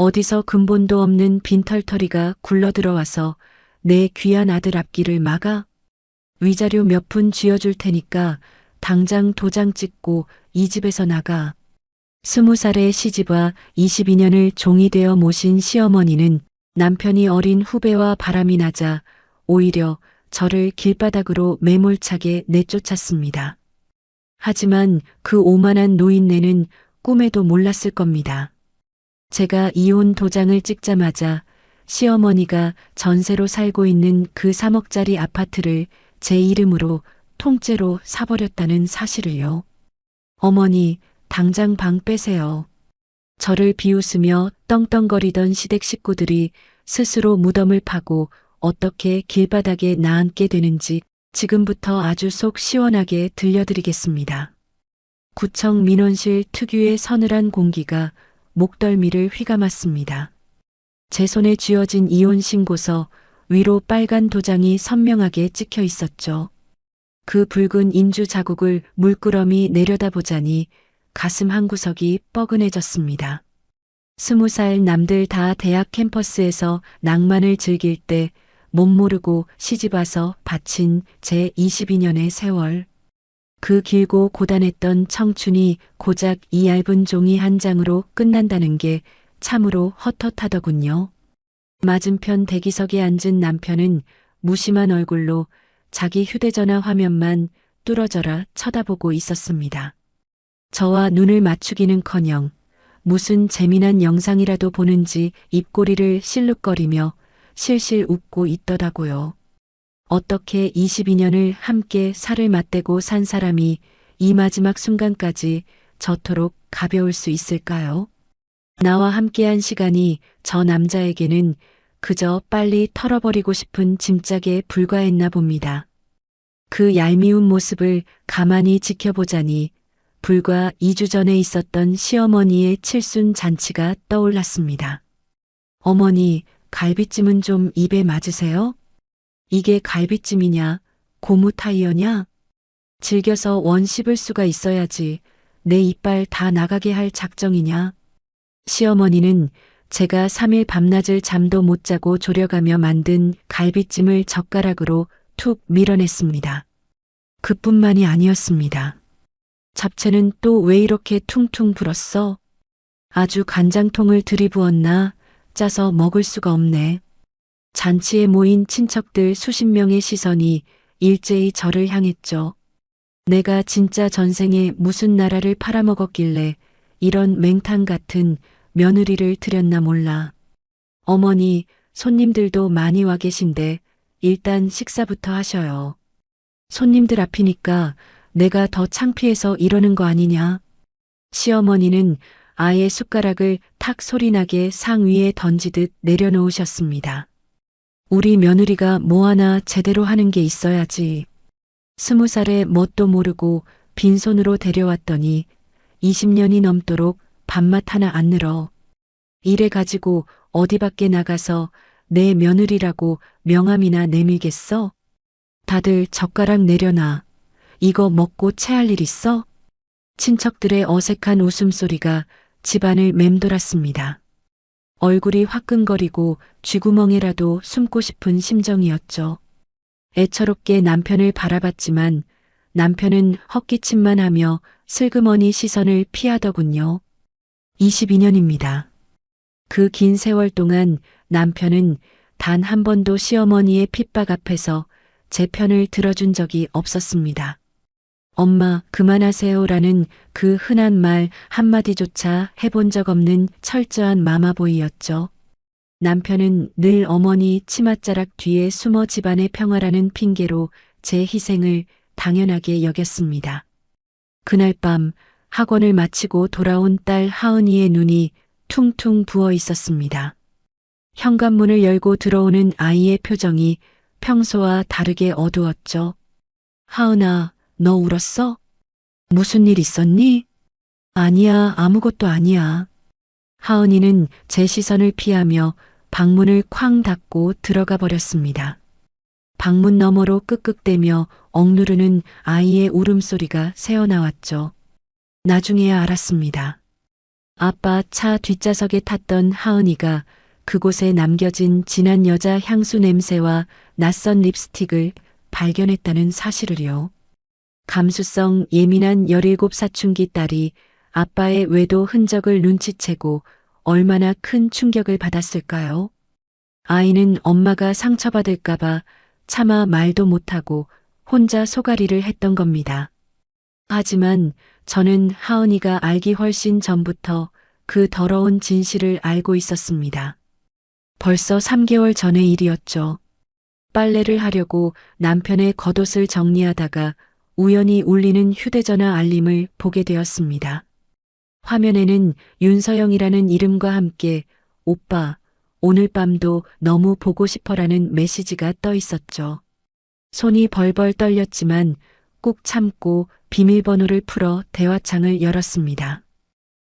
어디서 근본도 없는 빈털터리가 굴러들어와서 내 귀한 아들 앞길을 막아? 위자료 몇 푼 쥐어줄 테니까 당장 도장 찍고 이 집에서 나가. 20살의 시집와 22년을 종이 되어 모신 시어머니는 남편이 어린 후배와 바람이 나자 오히려 저를 길바닥으로 매몰차게 내쫓았습니다. 하지만 그 오만한 노인네는 꿈에도 몰랐을 겁니다. 제가 이혼 도장을 찍자마자 시어머니가 전세로 살고 있는 그 3억짜리 아파트를 제 이름으로 통째로 사버렸다는 사실을요. 어머니, 당장 방 빼세요. 저를 비웃으며 떵떵거리던 시댁 식구들이 스스로 무덤을 파고 어떻게 길바닥에 나앉게 되는지 지금부터 아주 속 시원하게 들려드리겠습니다. 구청 민원실 특유의 서늘한 공기가 목덜미를 휘감았습니다. 제 손에 쥐어진 이혼 신고서 위로 빨간 도장이 선명하게 찍혀 있었죠. 그 붉은 인주 자국을 물끄러미 내려다보자니 가슴 한구석이 뻐근해졌습니다. 20살 남들 다 대학 캠퍼스에서 낭만을 즐길 때 못 모르고 시집와서 바친 제 22년의 세월. 그 길고 고단했던 청춘이 고작 이 얇은 종이 한 장으로 끝난다는 게 참으로 헛헛하더군요. 맞은편 대기석에 앉은 남편은 무심한 얼굴로 자기 휴대전화 화면만 뚫어져라 쳐다보고 있었습니다. 저와 눈을 맞추기는커녕 무슨 재미난 영상이라도 보는지 입꼬리를 실룩거리며 실실 웃고 있더라고요. 어떻게 22년을 함께 살을 맞대고 산 사람이 이 마지막 순간까지 저토록 가벼울 수 있을까요? 나와 함께한 시간이 저 남자에게는 그저 빨리 털어버리고 싶은 짐짝에 불과했나 봅니다. 그 얄미운 모습을 가만히 지켜보자니 불과 2주 전에 있었던 시어머니의 칠순 잔치가 떠올랐습니다. 어머니, 갈비찜은 좀 입에 맞으세요? 이게 갈비찜이냐, 고무 타이어냐? 즐겨서 원 씹을 수가 있어야지 내 이빨 다 나가게 할 작정이냐? 시어머니는 제가 3일 밤낮을 잠도 못 자고 졸여가며 만든 갈비찜을 젓가락으로 툭 밀어냈습니다. 그뿐만이 아니었습니다. 잡채는 또 왜 이렇게 퉁퉁 불었어? 아주 간장통을 들이부었나? 짜서 먹을 수가 없네. 잔치에 모인 친척들 수십 명의 시선이 일제히 저를 향했죠. 내가 진짜 전생에 무슨 나라를 팔아먹었길래 이런 맹탕 같은 며느리를 들였나 몰라. 어머니, 손님들도 많이 와 계신데 일단 식사부터 하셔요. 손님들 앞이니까 내가 더 창피해서 이러는 거 아니냐. 시어머니는 아예 숟가락을 탁 소리나게 상 위에 던지듯 내려놓으셨습니다. 우리 며느리가 뭐 하나 제대로 하는 게 있어야지. 20살에 뭣도 모르고 빈손으로 데려왔더니 20년이 넘도록 밥맛 하나 안 늘어. 이래 가지고 어디 밖에 나가서 내 며느리라고 명함이나 내밀겠어? 다들 젓가락 내려놔. 이거 먹고 체할 일 있어? 친척들의 어색한 웃음소리가 집안을 맴돌았습니다. 얼굴이 화끈거리고 쥐구멍에라도 숨고 싶은 심정이었죠. 애처롭게 남편을 바라봤지만 남편은 헛기침만 하며 슬그머니 시선을 피하더군요. 22년입니다. 그 긴 세월 동안 남편은 단 한 번도 시어머니의 핍박 앞에서 제 편을 들어준 적이 없었습니다. 엄마, 그만하세요라는 그 흔한 말 한마디조차 해본 적 없는 철저한 마마보이였죠. 남편은 늘 어머니 치맛자락 뒤에 숨어 집안의 평화라는 핑계로 제 희생을 당연하게 여겼습니다. 그날 밤 학원을 마치고 돌아온 딸 하은이의 눈이 퉁퉁 부어 있었습니다. 현관문을 열고 들어오는 아이의 표정이 평소와 다르게 어두웠죠. 하은아, 너 울었어? 무슨 일 있었니? 아니야, 아무것도 아니야. 하은이는 제 시선을 피하며 방문을 쾅 닫고 들어가 버렸습니다. 방문 너머로 끄끄대며 억누르는 아이의 울음소리가 새어나왔죠. 나중에야 알았습니다. 아빠 차 뒷좌석에 탔던 하은이가 그곳에 남겨진 진한 여자 향수 냄새와 낯선 립스틱을 발견했다는 사실을요. 감수성 예민한 17 사춘기 딸이 아빠의 외도 흔적을 눈치채고 얼마나 큰 충격을 받았을까요? 아이는 엄마가 상처받을까봐 차마 말도 못하고 혼자 소가리를 했던 겁니다. 하지만 저는 하은이가 알기 훨씬 전부터 그 더러운 진실을 알고 있었습니다. 벌써 3개월 전의 일이었죠. 빨래를 하려고 남편의 겉옷을 정리하다가 우연히 울리는 휴대전화 알림을 보게 되었습니다. 화면에는 윤서영이라는 이름과 함께 오빠, 오늘 밤도 너무 보고 싶어라는 메시지가 떠 있었죠. 손이 벌벌 떨렸지만 꾹 참고 비밀번호를 풀어 대화창을 열었습니다.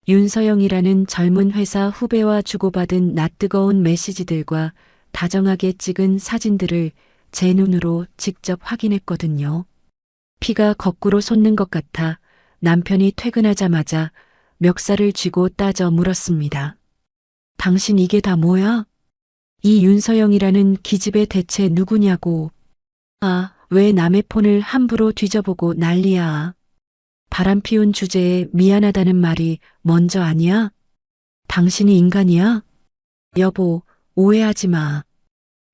윤서영이라는 젊은 회사 후배와 주고받은 낯뜨거운 메시지들과 다정하게 찍은 사진들을 제 눈으로 직접 확인했거든요. 피가 거꾸로 솟는 것 같아 남편이 퇴근하자마자 멱살을 쥐고 따져 물었습니다. 당신 이게 다 뭐야? 이 윤서영이라는 기집애 대체 누구냐고. 아, 왜 남의 폰을 함부로 뒤져보고 난리야. 바람 피운 주제에 미안하다는 말이 먼저 아니야? 당신이 인간이야? 여보, 오해하지 마.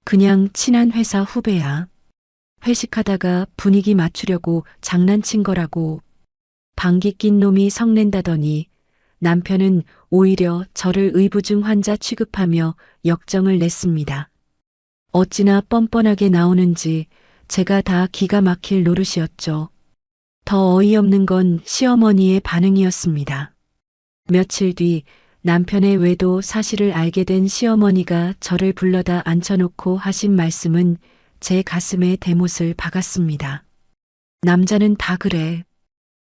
그냥 친한 회사 후배야. 회식하다가 분위기 맞추려고 장난친 거라고. 방귀 낀 놈이 성낸다더니 남편은 오히려 저를 의부증 환자 취급하며 역정을 냈습니다. 어찌나 뻔뻔하게 나오는지 제가 다 기가 막힐 노릇이었죠. 더 어이없는 건 시어머니의 반응이었습니다. 며칠 뒤 남편의 외도 사실을 알게 된 시어머니가 저를 불러다 앉혀놓고 하신 말씀은 제 가슴에 대못을 박았습니다. 남자는 다 그래.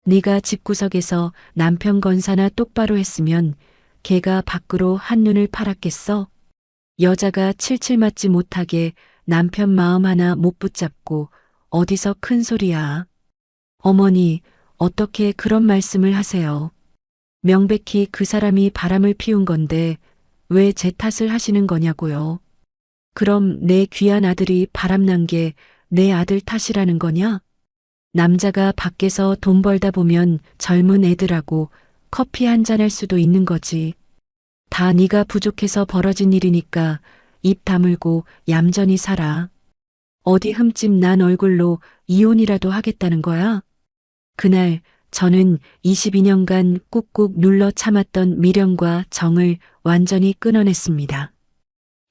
네가 집구석에서 남편 건사나 똑바로 했으면 걔가 밖으로 한눈을 팔았겠어? 여자가 칠칠 맞지 못하게 남편 마음 하나 못 붙잡고 어디서 큰 소리야. 어머니, 어떻게 그런 말씀을 하세요? 명백히 그 사람이 바람을 피운 건데 왜 제 탓을 하시는 거냐고요. 그럼 내 귀한 아들이 바람난 게 내 아들 탓이라는 거냐? 남자가 밖에서 돈 벌다 보면 젊은 애들하고 커피 한잔 할 수도 있는 거지. 다 네가 부족해서 벌어진 일이니까 입 다물고 얌전히 살아. 어디 흠집 난 얼굴로 이혼이라도 하겠다는 거야? 그날 저는 22년간 꾹꾹 눌러 참았던 미련과 정을 완전히 끊어냈습니다.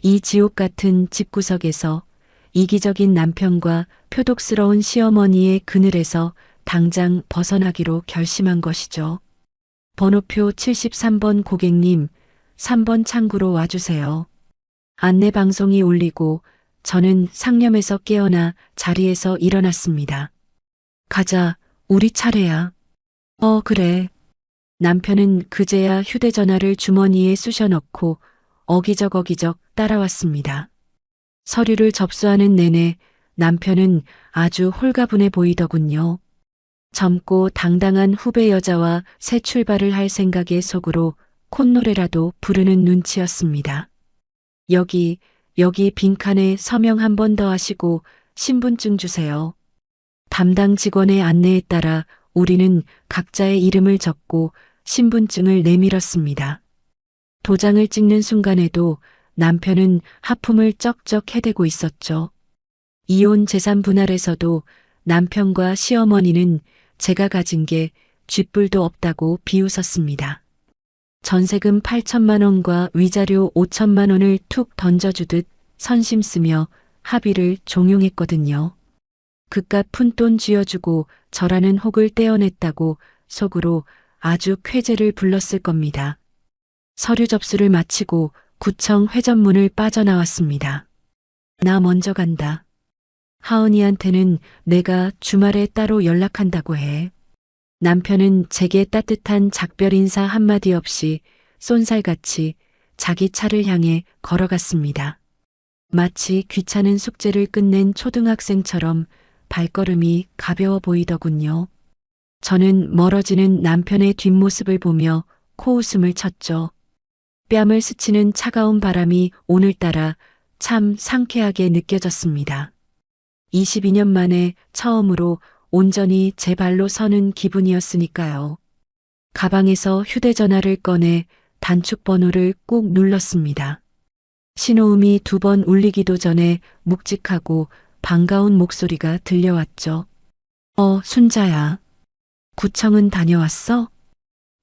이 지옥 같은 집구석에서 이기적인 남편과 표독스러운 시어머니의 그늘에서 당장 벗어나기로 결심한 것이죠. 번호표 73번 고객님, 3번 창구로 와주세요. 안내방송이 울리고 저는 상념에서 깨어나 자리에서 일어났습니다. 가자, 우리 차례야. 그래. 남편은 그제야 휴대전화를 주머니에 쑤셔 넣고 어기적 따라왔습니다. 서류를 접수하는 내내 남편은 아주 홀가분해 보이더군요. 젊고 당당한 후배 여자와 새 출발을 할 생각에 속으로 콧노래라도 부르는 눈치였습니다. 여기 빈칸에 서명 한 번 더 하시고 신분증 주세요. 담당 직원의 안내에 따라 우리는 각자의 이름을 적고 신분증을 내밀었습니다. 도장을 찍는 순간에도 남편은 하품을 쩍쩍 해대고 있었죠. 이혼 재산 분할에서도 남편과 시어머니는 제가 가진 게 쥐뿔도 없다고 비웃었습니다. 전세금 8천만 원과 위자료 5천만 원을 툭 던져주듯 선심 쓰며 합의를 종용했거든요. 그깟 푼돈 쥐어주고 저라는 혹을 떼어냈다고 속으로 아주 쾌재를 불렀을 겁니다. 서류 접수를 마치고 구청 회전문을 빠져나왔습니다. 나 먼저 간다. 하은이한테는 내가 주말에 따로 연락한다고 해. 남편은 제게 따뜻한 작별 인사 한마디 없이 쏜살같이 자기 차를 향해 걸어갔습니다. 마치 귀찮은 숙제를 끝낸 초등학생처럼 발걸음이 가벼워 보이더군요. 저는 멀어지는 남편의 뒷모습을 보며 코웃음을 쳤죠. 뺨을 스치는 차가운 바람이 오늘따라 참 상쾌하게 느껴졌습니다. 22년 만에 처음으로 온전히 제 발로 서는 기분이었으니까요. 가방에서 휴대전화를 꺼내 단축 번호를 꾹 눌렀습니다. 신호음이 2번 울리기도 전에 묵직하고 반가운 목소리가 들려왔죠. 순자야. 구청은 다녀왔어?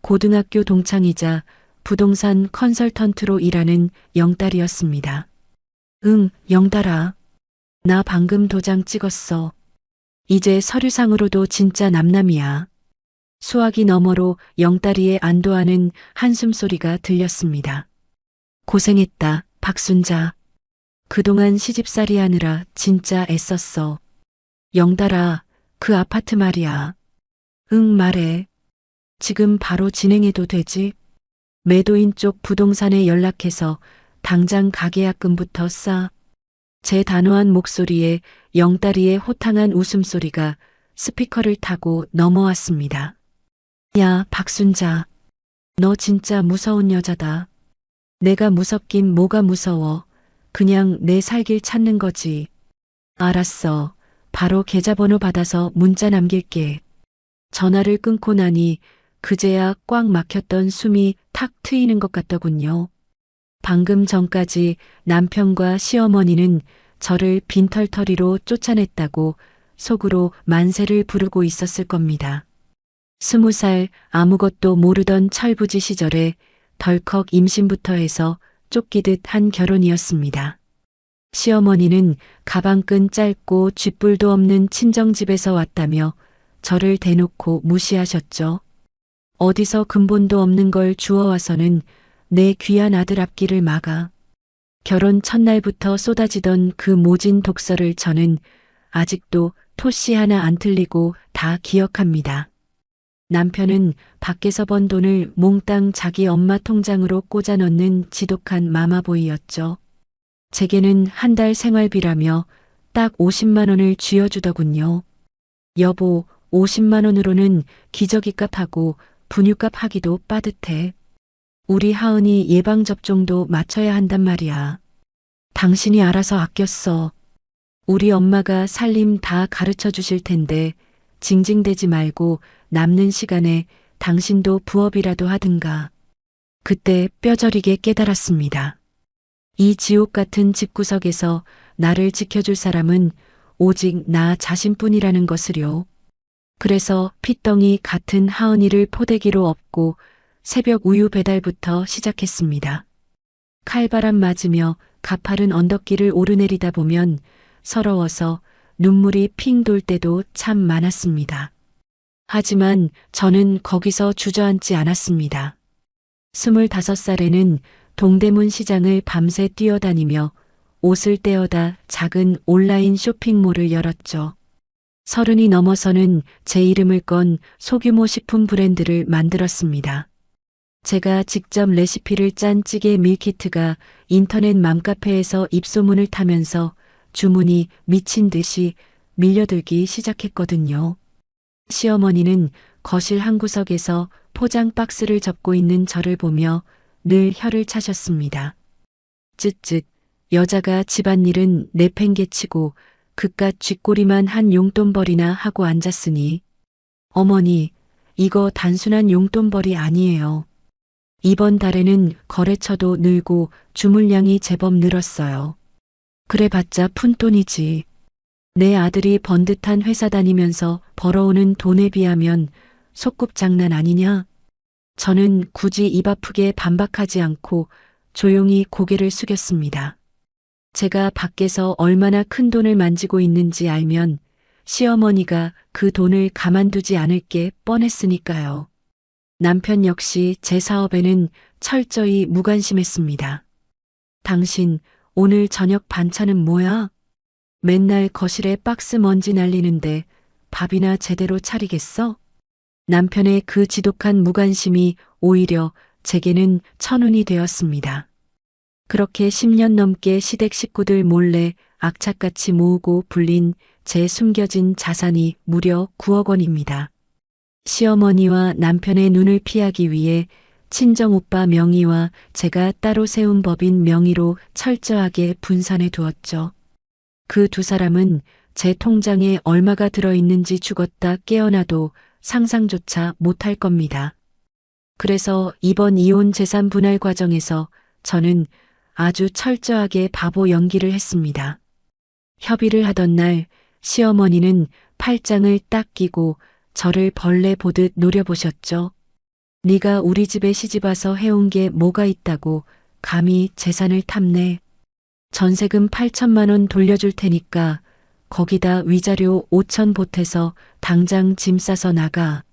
고등학교 동창이자 부동산 컨설턴트로 일하는 영달이었습니다. 응, 영달아. 나 방금 도장 찍었어. 이제 서류상으로도 진짜 남남이야. 수화기 너머로 영달이의 안도하는 한숨소리가 들렸습니다. 고생했다, 박순자. 그동안 시집살이 하느라 진짜 애썼어. 영달아, 그 아파트 말이야. 응, 말해. 지금 바로 진행해도 되지? 매도인 쪽 부동산에 연락해서 당장 가계약금부터 싸. 제 단호한 목소리에 영달이의 호탕한 웃음소리가 스피커를 타고 넘어왔습니다. 야, 박순자. 너 진짜 무서운 여자다. 내가 무섭긴 뭐가 무서워. 그냥 내 살길 찾는 거지. 알았어. 바로 계좌번호 받아서 문자 남길게. 전화를 끊고 나니 그제야 꽉 막혔던 숨이 탁 트이는 것 같더군요. 방금 전까지 남편과 시어머니는 저를 빈털터리로 쫓아냈다고 속으로 만세를 부르고 있었을 겁니다. 20살 아무것도 모르던 철부지 시절에 덜컥 임신부터 해서 쫓기듯 한 결혼이었습니다. 시어머니는 가방끈 짧고 쥐뿔도 없는 친정집에서 왔다며 저를 대놓고 무시하셨죠. 어디서 근본도 없는 걸 주워와서는 내 귀한 아들 앞길을 막아. 결혼 첫날부터 쏟아지던 그 모진 독설을 저는 아직도 토씨 하나 안 틀리고 다 기억합니다. 남편은 밖에서 번 돈을 몽땅 자기 엄마 통장으로 꽂아 넣는 지독한 마마보이였죠. 제게는 한 달 생활비라며 딱 50만 원을 쥐어주더군요. 여보, 50만 원으로는 기저귀값하고 분유값 하기도 빠듯해. 우리 하은이 예방접종도 맞춰야 한단 말이야. 당신이 알아서 아꼈어. 우리 엄마가 살림 다 가르쳐 주실 텐데 징징대지 말고 남는 시간에 당신도 부업이라도 하든가. 그때 뼈저리게 깨달았습니다. 이 지옥 같은 집구석에서 나를 지켜줄 사람은 오직 나 자신뿐이라는 것을요. 그래서 핏덩이 같은 하은이를 포대기로 업고 새벽 우유 배달부터 시작했습니다. 칼바람 맞으며 가파른 언덕길을 오르내리다 보면 서러워서 눈물이 핑 돌 때도 참 많았습니다. 하지만 저는 거기서 주저앉지 않았습니다. 25살에는 동대문 시장을 밤새 뛰어다니며 옷을 떼어다 작은 온라인 쇼핑몰을 열었죠. 30이 넘어서는 제 이름을 건 소규모 식품 브랜드를 만들었습니다. 제가 직접 레시피를 짠 찌개 밀키트가 인터넷 맘카페에서 입소문을 타면서 주문이 미친 듯이 밀려들기 시작했거든요. 시어머니는 거실 한 구석에서 포장 박스를 접고 있는 저를 보며 늘 혀를 차셨습니다. 쯧쯧, 여자가 집안일은 내팽개치고 그깟 쥐꼬리만 한 용돈벌이나 하고 앉았으니. 어머니, 이거 단순한 용돈벌이 아니에요. 이번 달에는 거래처도 늘고 주물량이 제법 늘었어요. 그래봤자 푼돈이지. 내 아들이 번듯한 회사 다니면서 벌어오는 돈에 비하면 소꿉장난 아니냐? 저는 굳이 입 아프게 반박하지 않고 조용히 고개를 숙였습니다. 제가 밖에서 얼마나 큰 돈을 만지고 있는지 알면 시어머니가 그 돈을 가만두지 않을 게 뻔했으니까요. 남편 역시 제 사업에는 철저히 무관심했습니다. 당신 오늘 저녁 반찬은 뭐야? 맨날 거실에 박스 먼지 날리는데 밥이나 제대로 차리겠어? 남편의 그 지독한 무관심이 오히려 제게는 천운이 되었습니다. 그렇게 10년 넘게 시댁 식구들 몰래 악착같이 모으고 불린 제 숨겨진 자산이 무려 9억 원입니다. 시어머니와 남편의 눈을 피하기 위해 친정오빠 명의와 제가 따로 세운 법인 명의로 철저하게 분산해 두었죠. 그 두 사람은 제 통장에 얼마가 들어있는지 죽었다 깨어나도 상상조차 못할 겁니다. 그래서 이번 이혼 재산 분할 과정에서 저는 아주 철저하게 바보 연기를 했습니다. 협의를 하던 날 시어머니는 팔짱을 딱 끼고 저를 벌레 보듯 노려보셨죠. 네가 우리 집에 시집와서 해온 게 뭐가 있다고 감히 재산을 탐내. 전세금 8천만 원 돌려줄 테니까 거기다 위자료 5천 보태서 당장 짐 싸서 나가.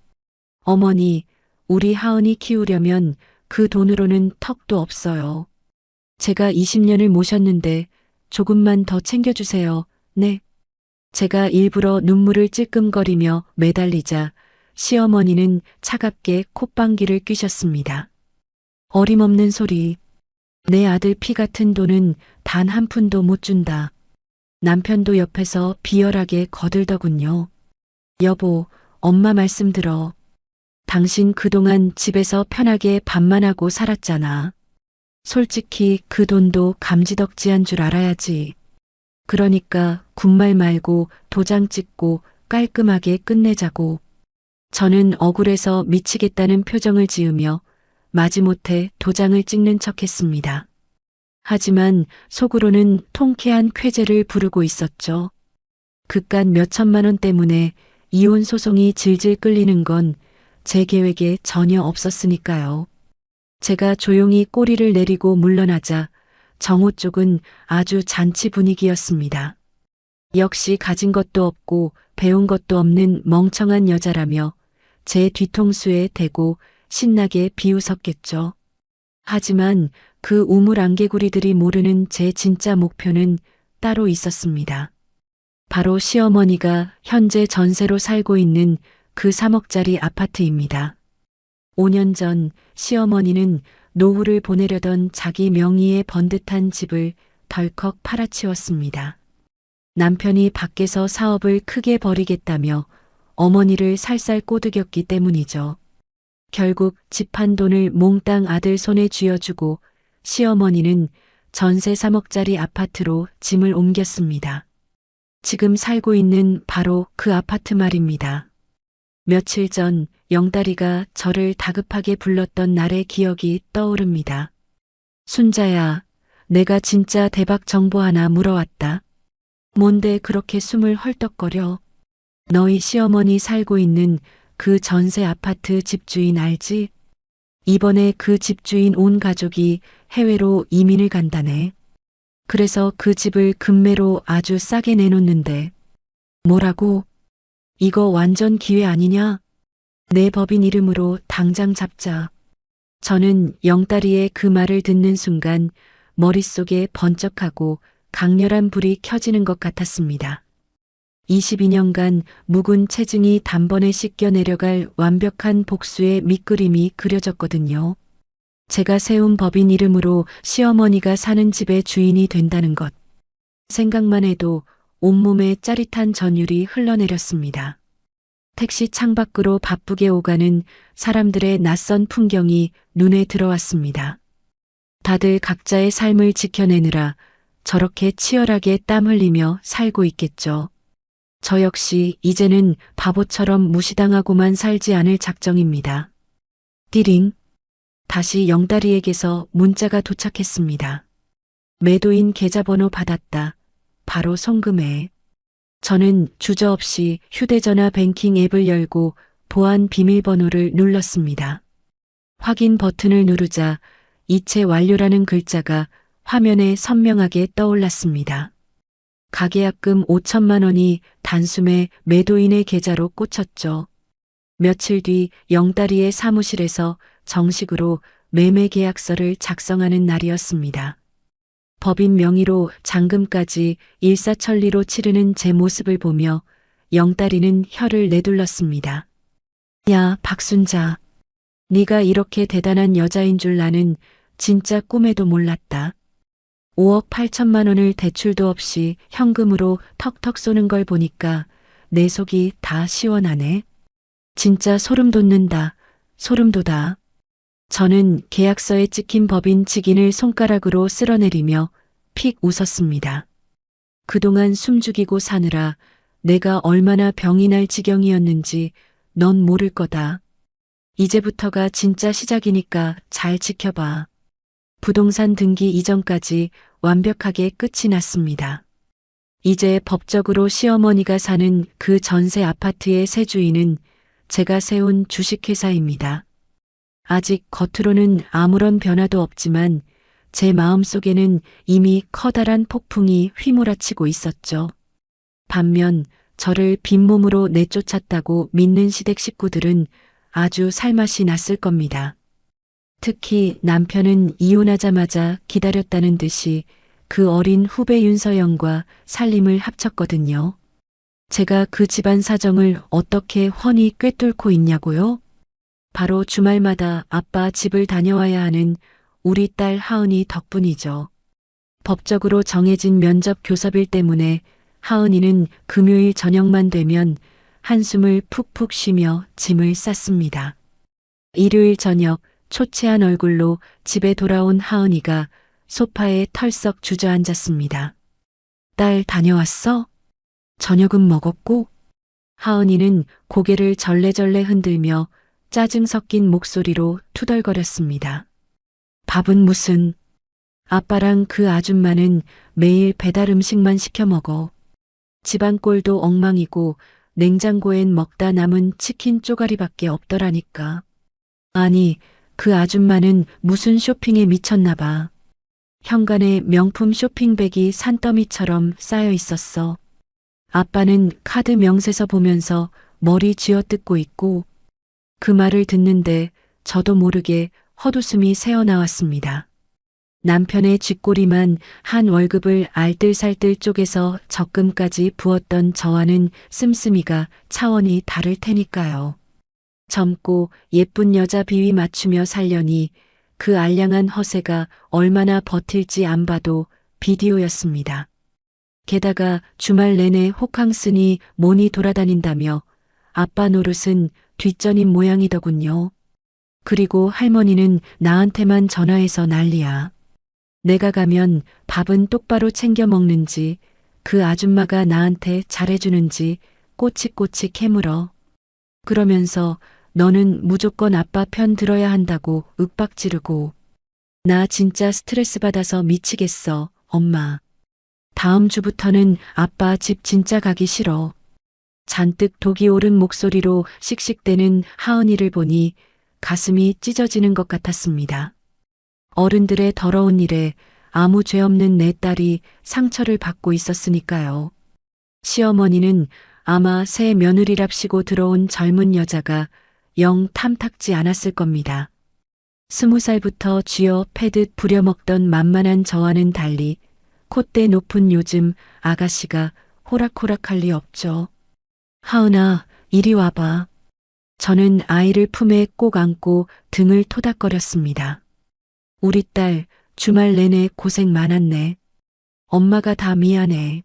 어머니, 우리 하은이 키우려면 그 돈으로는 턱도 없어요. 제가 20년을 모셨는데 조금만 더 챙겨주세요. 네. 제가 일부러 눈물을 찔끔거리며 매달리자 시어머니는 차갑게 콧방귀를 뀌셨습니다. 어림없는 소리. 내 아들 피 같은 돈은 단 한 푼도 못 준다. 남편도 옆에서 비열하게 거들더군요. 여보, 엄마 말씀 들어. 당신 그동안 집에서 편하게 밥만 하고 살았잖아. 솔직히 그 돈도 감지덕지한 줄 알아야지. 그러니까 군말 말고 도장 찍고 깔끔하게 끝내자고. 저는 억울해서 미치겠다는 표정을 지으며 마지못해 도장을 찍는 척했습니다. 하지만 속으로는 통쾌한 쾌재를 부르고 있었죠. 그깟 몇천만 원 때문에 이혼 소송이 질질 끌리는 건 제 계획에 전혀 없었으니까요. 제가 조용히 꼬리를 내리고 물러나자 정호 쪽은 아주 잔치 분위기였습니다. 역시 가진 것도 없고 배운 것도 없는 멍청한 여자라며 제 뒤통수에 대고 신나게 비웃었겠죠. 하지만 그 우물 안개구리들이 모르는 제 진짜 목표는 따로 있었습니다. 바로 시어머니가 현재 전세로 살고 있는 그 3억짜리 아파트입니다. 5년 전 시어머니는 노후를 보내려던 자기 명의의 번듯한 집을 덜컥 팔아치웠습니다. 남편이 밖에서 사업을 크게 벌이겠다며 어머니를 살살 꼬드겼기 때문이죠. 결국 집 판 돈을 몽땅 아들 손에 쥐어주고 시어머니는 전세 3억짜리 아파트로 짐을 옮겼습니다. 지금 살고 있는 바로 그 아파트 말입니다. 며칠 전 영다리가 저를 다급하게 불렀던 날의 기억이 떠오릅니다. 순자야, 내가 진짜 대박 정보 하나 물어왔다. 뭔데 그렇게 숨을 헐떡거려? 너희 시어머니 살고 있는 그 전세 아파트 집주인 알지? 이번에 그 집주인 온 가족이 해외로 이민을 간다네. 그래서 그 집을 금매로 아주 싸게 내놓는데. 뭐라고? 이거 완전 기회 아니냐? 내 법인 이름으로 당장 잡자. 저는 영다리의 그 말을 듣는 순간 머릿속에 번쩍하고 강렬한 불이 켜지는 것 같았습니다. 22년간 묵은 체증이 단번에 씻겨 내려갈 완벽한 복수의 밑그림이 그려졌거든요. 제가 세운 법인 이름으로 시어머니가 사는 집의 주인이 된다는 것. 생각만 해도 온몸에 짜릿한 전율이 흘러내렸습니다. 택시 창밖으로 바쁘게 오가는 사람들의 낯선 풍경이 눈에 들어왔습니다. 다들 각자의 삶을 지켜내느라 저렇게 치열하게 땀 흘리며 살고 있겠죠. 저 역시 이제는 바보처럼 무시당하고만 살지 않을 작정입니다. 띠링. 다시 영다리에게서 문자가 도착했습니다. 매도인 계좌번호 받았다. 바로 송금해. 저는 주저없이 휴대전화 뱅킹 앱을 열고 보안 비밀번호를 눌렀습니다. 확인 버튼을 누르자 이체 완료라는 글자가 화면에 선명하게 떠올랐습니다. 가계약금 5천만 원이 단숨에 매도인의 계좌로 꽂혔죠. 며칠 뒤 영다리의 사무실에서 정식으로 매매 계약서를 작성하는 날이었습니다. 법인 명의로 잔금까지 일사천리로 치르는 제 모습을 보며 영다리는 혀를 내둘렀습니다. 야, 박순자. 네가 이렇게 대단한 여자인 줄 나는 진짜 꿈에도 몰랐다. 5억 8천만 원을 대출도 없이 현금으로 턱턱 쏘는 걸 보니까 내 속이 다 시원하네. 진짜 소름 돋는다. 소름 돋아. 저는 계약서에 찍힌 법인 직인을 손가락으로 쓸어내리며 픽 웃었습니다. 그동안 숨죽이고 사느라 내가 얼마나 병이 날 지경이었는지 넌 모를 거다. 이제부터가 진짜 시작이니까 잘 지켜봐. 부동산 등기 이전까지 완벽하게 끝이 났습니다. 이제 법적으로 시어머니가 사는 그 전세 아파트의 새 주인은 제가 세운 주식회사입니다. 아직 겉으로는 아무런 변화도 없지만 제 마음속에는 이미 커다란 폭풍이 휘몰아치고 있었죠. 반면 저를 빈몸으로 내쫓았다고 믿는 시댁 식구들은 아주 살맛이 났을 겁니다. 특히 남편은 이혼하자마자 기다렸다는 듯이 그 어린 후배 윤서영과 살림을 합쳤거든요. 제가 그 집안 사정을 어떻게 훤히 꿰뚫고 있냐고요? 바로 주말마다 아빠 집을 다녀와야 하는 우리 딸 하은이 덕분이죠. 법적으로 정해진 면접 교섭일 때문에 하은이는 금요일 저녁만 되면 한숨을 푹푹 쉬며 짐을 쌌습니다. 일요일 저녁 초췌한 얼굴로 집에 돌아온 하은이가 소파에 털썩 주저앉았습니다. 딸 다녀왔어? 저녁은 먹었고? 하은이는 고개를 절레절레 흔들며 짜증 섞인 목소리로 투덜거렸습니다. 밥은 무슨? 아빠랑 그 아줌마는 매일 배달 음식만 시켜 먹어. 집안 꼴도 엉망이고 냉장고엔 먹다 남은 치킨 쪼가리밖에 없더라니까. 아니, 그 아줌마는 무슨 쇼핑에 미쳤나 봐. 현관에 명품 쇼핑백이 산더미처럼 쌓여 있었어. 아빠는 카드 명세서 보면서 머리 쥐어뜯고 있고, 그 말을 듣는데 저도 모르게 헛웃음이 새어나왔습니다. 남편의 쥐꼬리만 한 월급을 알뜰살뜰 쪼개서 적금까지 부었던 저와는 씀씀이가 차원이 다를 테니까요. 젊고 예쁜 여자 비위 맞추며 살려니 그 알량한 허세가 얼마나 버틸지 안 봐도 비디오였습니다. 게다가 주말 내내 호캉스니 뭐니 돌아다닌다며 아빠 노릇은 뒷전인 모양이더군요. 그리고 할머니는 나한테만 전화해서 난리야. 내가 가면 밥은 똑바로 챙겨 먹는지 그 아줌마가 나한테 잘해주는지 꼬치꼬치 캐물어. 그러면서 너는 무조건 아빠 편 들어야 한다고 윽박지르고. 나 진짜 스트레스 받아서 미치겠어, 엄마. 다음 주부터는 아빠 집 진짜 가기 싫어. 잔뜩 독이 오른 목소리로 씩씩대는 하은이를 보니 가슴이 찢어지는 것 같았습니다. 어른들의 더러운 일에 아무 죄 없는 내 딸이 상처를 받고 있었으니까요. 시어머니는 아마 새 며느리랍시고 들어온 젊은 여자가 영 탐탁지 않았을 겁니다. 20살부터 쥐어 패듯 부려먹던 만만한 저와는 달리 콧대 높은 요즘 아가씨가 호락호락할 리 없죠. 하은아, 이리 와봐. 저는 아이를 품에 꼭 안고 등을 토닥거렸습니다. 우리 딸 주말 내내 고생 많았네. 엄마가 다 미안해.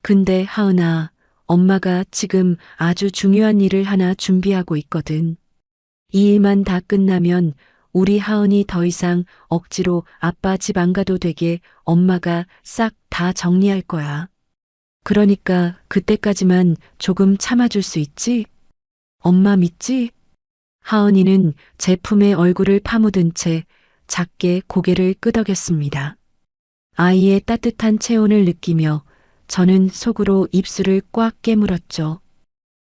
근데 하은아, 엄마가 지금 아주 중요한 일을 하나 준비하고 있거든. 이 일만 다 끝나면 우리 하은이 더 이상 억지로 아빠 집 안 가도 되게 엄마가 싹 다 정리할 거야. 그러니까 그때까지만 조금 참아줄 수 있지? 엄마 믿지? 하은이는 제 품에 얼굴을 파묻은 채 작게 고개를 끄덕였습니다. 아이의 따뜻한 체온을 느끼며 저는 속으로 입술을 꽉 깨물었죠.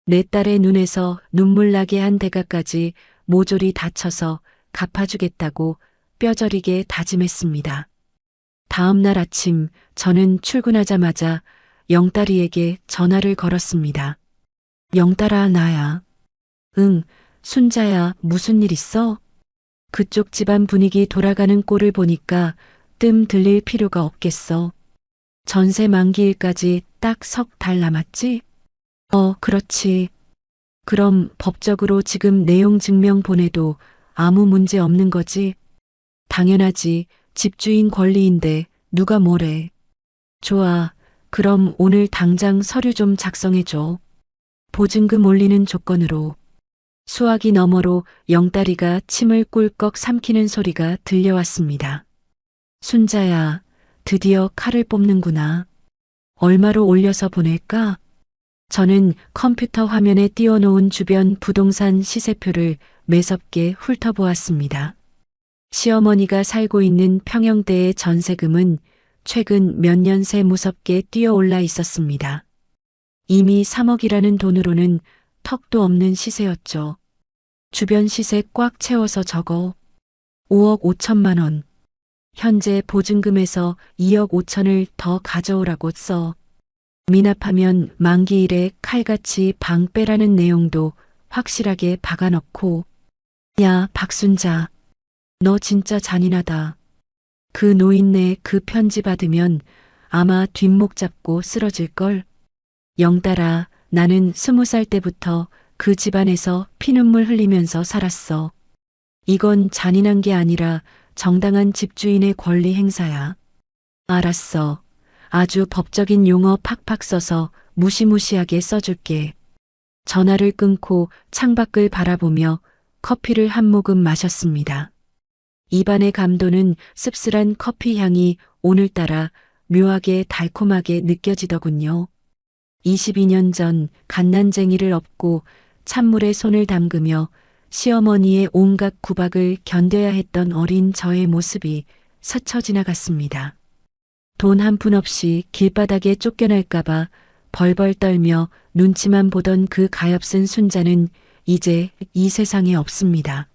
내 딸의 눈에서 눈물 나게 한 대가까지 모조리 다쳐서 갚아주겠다고 뼈저리게 다짐했습니다. 다음 날 아침 저는 출근하자마자 영딸이에게 전화를 걸었습니다. 영딸아, 나야. 응, 순자야, 무슨 일 있어? 그쪽 집안 분위기 돌아가는 꼴을 보니까 뜸 들릴 필요가 없겠어. 전세 만기일까지 딱 석 달 남았지? 그렇지. 그럼 법적으로 지금 내용 증명 보내도 아무 문제 없는 거지? 당연하지. 집주인 권리인데 누가 뭐래. 좋아. 그럼 오늘 당장 서류 좀 작성해줘. 보증금 올리는 조건으로. 수화기 너머로 영다리가 침을 꿀꺽 삼키는 소리가 들려왔습니다. 순자야, 드디어 칼을 뽑는구나. 얼마로 올려서 보낼까? 저는 컴퓨터 화면에 띄워놓은 주변 부동산 시세표를 매섭게 훑어보았습니다. 시어머니가 살고 있는 평형대의 전세금은 최근 몇 년 새 무섭게 뛰어올라 있었습니다. 이미 3억이라는 돈으로는 턱도 없는 시세였죠. 주변 시세 꽉 채워서 적어 5억 5천만 원. 현재 보증금에서 2억 5천을 더 가져오라고 써. 미납하면 만기일에 칼같이 방 빼라는 내용도 확실하게 박아넣고. 야, 박순자. 너 진짜 잔인하다. 그 노인네 그 편지 받으면 아마 뒷목 잡고 쓰러질걸. 영달아, 나는 20살 때부터 그 집안에서 피눈물 흘리면서 살았어. 이건 잔인한 게 아니라 정당한 집주인의 권리 행사야. 알았어. 아주 법적인 용어 팍팍 써서 무시무시하게 써줄게. 전화를 끊고 창밖을 바라보며 커피를 한 모금 마셨습니다. 입안의 감도는 씁쓸한 커피 향이 오늘따라 묘하게 달콤하게 느껴지더군요. 22년 전 갓난쟁이를 업고 찬물에 손을 담그며 시어머니의 온갖 구박을 견뎌야 했던 어린 저의 모습이 스쳐 지나갔습니다. 돈 한 푼 없이 길바닥에 쫓겨날까봐 벌벌 떨며 눈치만 보던 그 가엾은 순자는 이제 이 세상에 없습니다.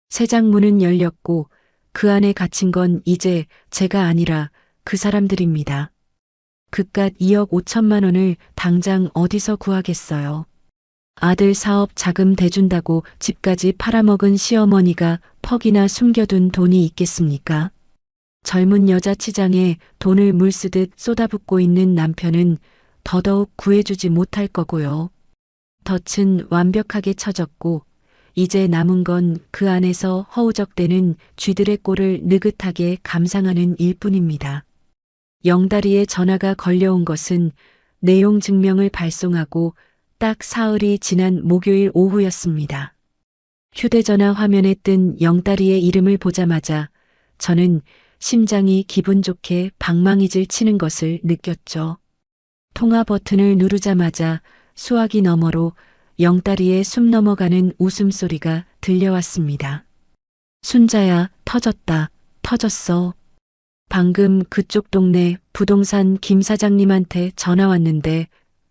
새장문은 열렸고 그 안에 갇힌 건 이제 제가 아니라 그 사람들입니다. 그깟 2억 5천만 원을 당장 어디서 구하겠어요. 아들 사업 자금 대준다고 집까지 팔아먹은 시어머니가 퍽이나 숨겨둔 돈이 있겠습니까? 젊은 여자 치장에 돈을 물쓰듯 쏟아붓고 있는 남편은 더더욱 구해주지 못할 거고요. 덫은 완벽하게 쳐졌고 이제 남은 건 그 안에서 허우적대는 쥐들의 꼴을 느긋하게 감상하는 일뿐입니다. 영다리에 전화가 걸려온 것은 내용 증명을 발송하고 딱 사흘이 지난 목요일 오후였습니다. 휴대전화 화면에 뜬 영다리의 이름을 보자마자 저는 심장이 기분 좋게 방망이질 치는 것을 느꼈죠. 통화 버튼을 누르자마자 수화기 너머로 영다리의 숨 넘어가는 웃음소리가 들려왔습니다. 순자야, 터졌다. 터졌어. 방금 그쪽 동네 부동산 김 사장님한테 전화 왔는데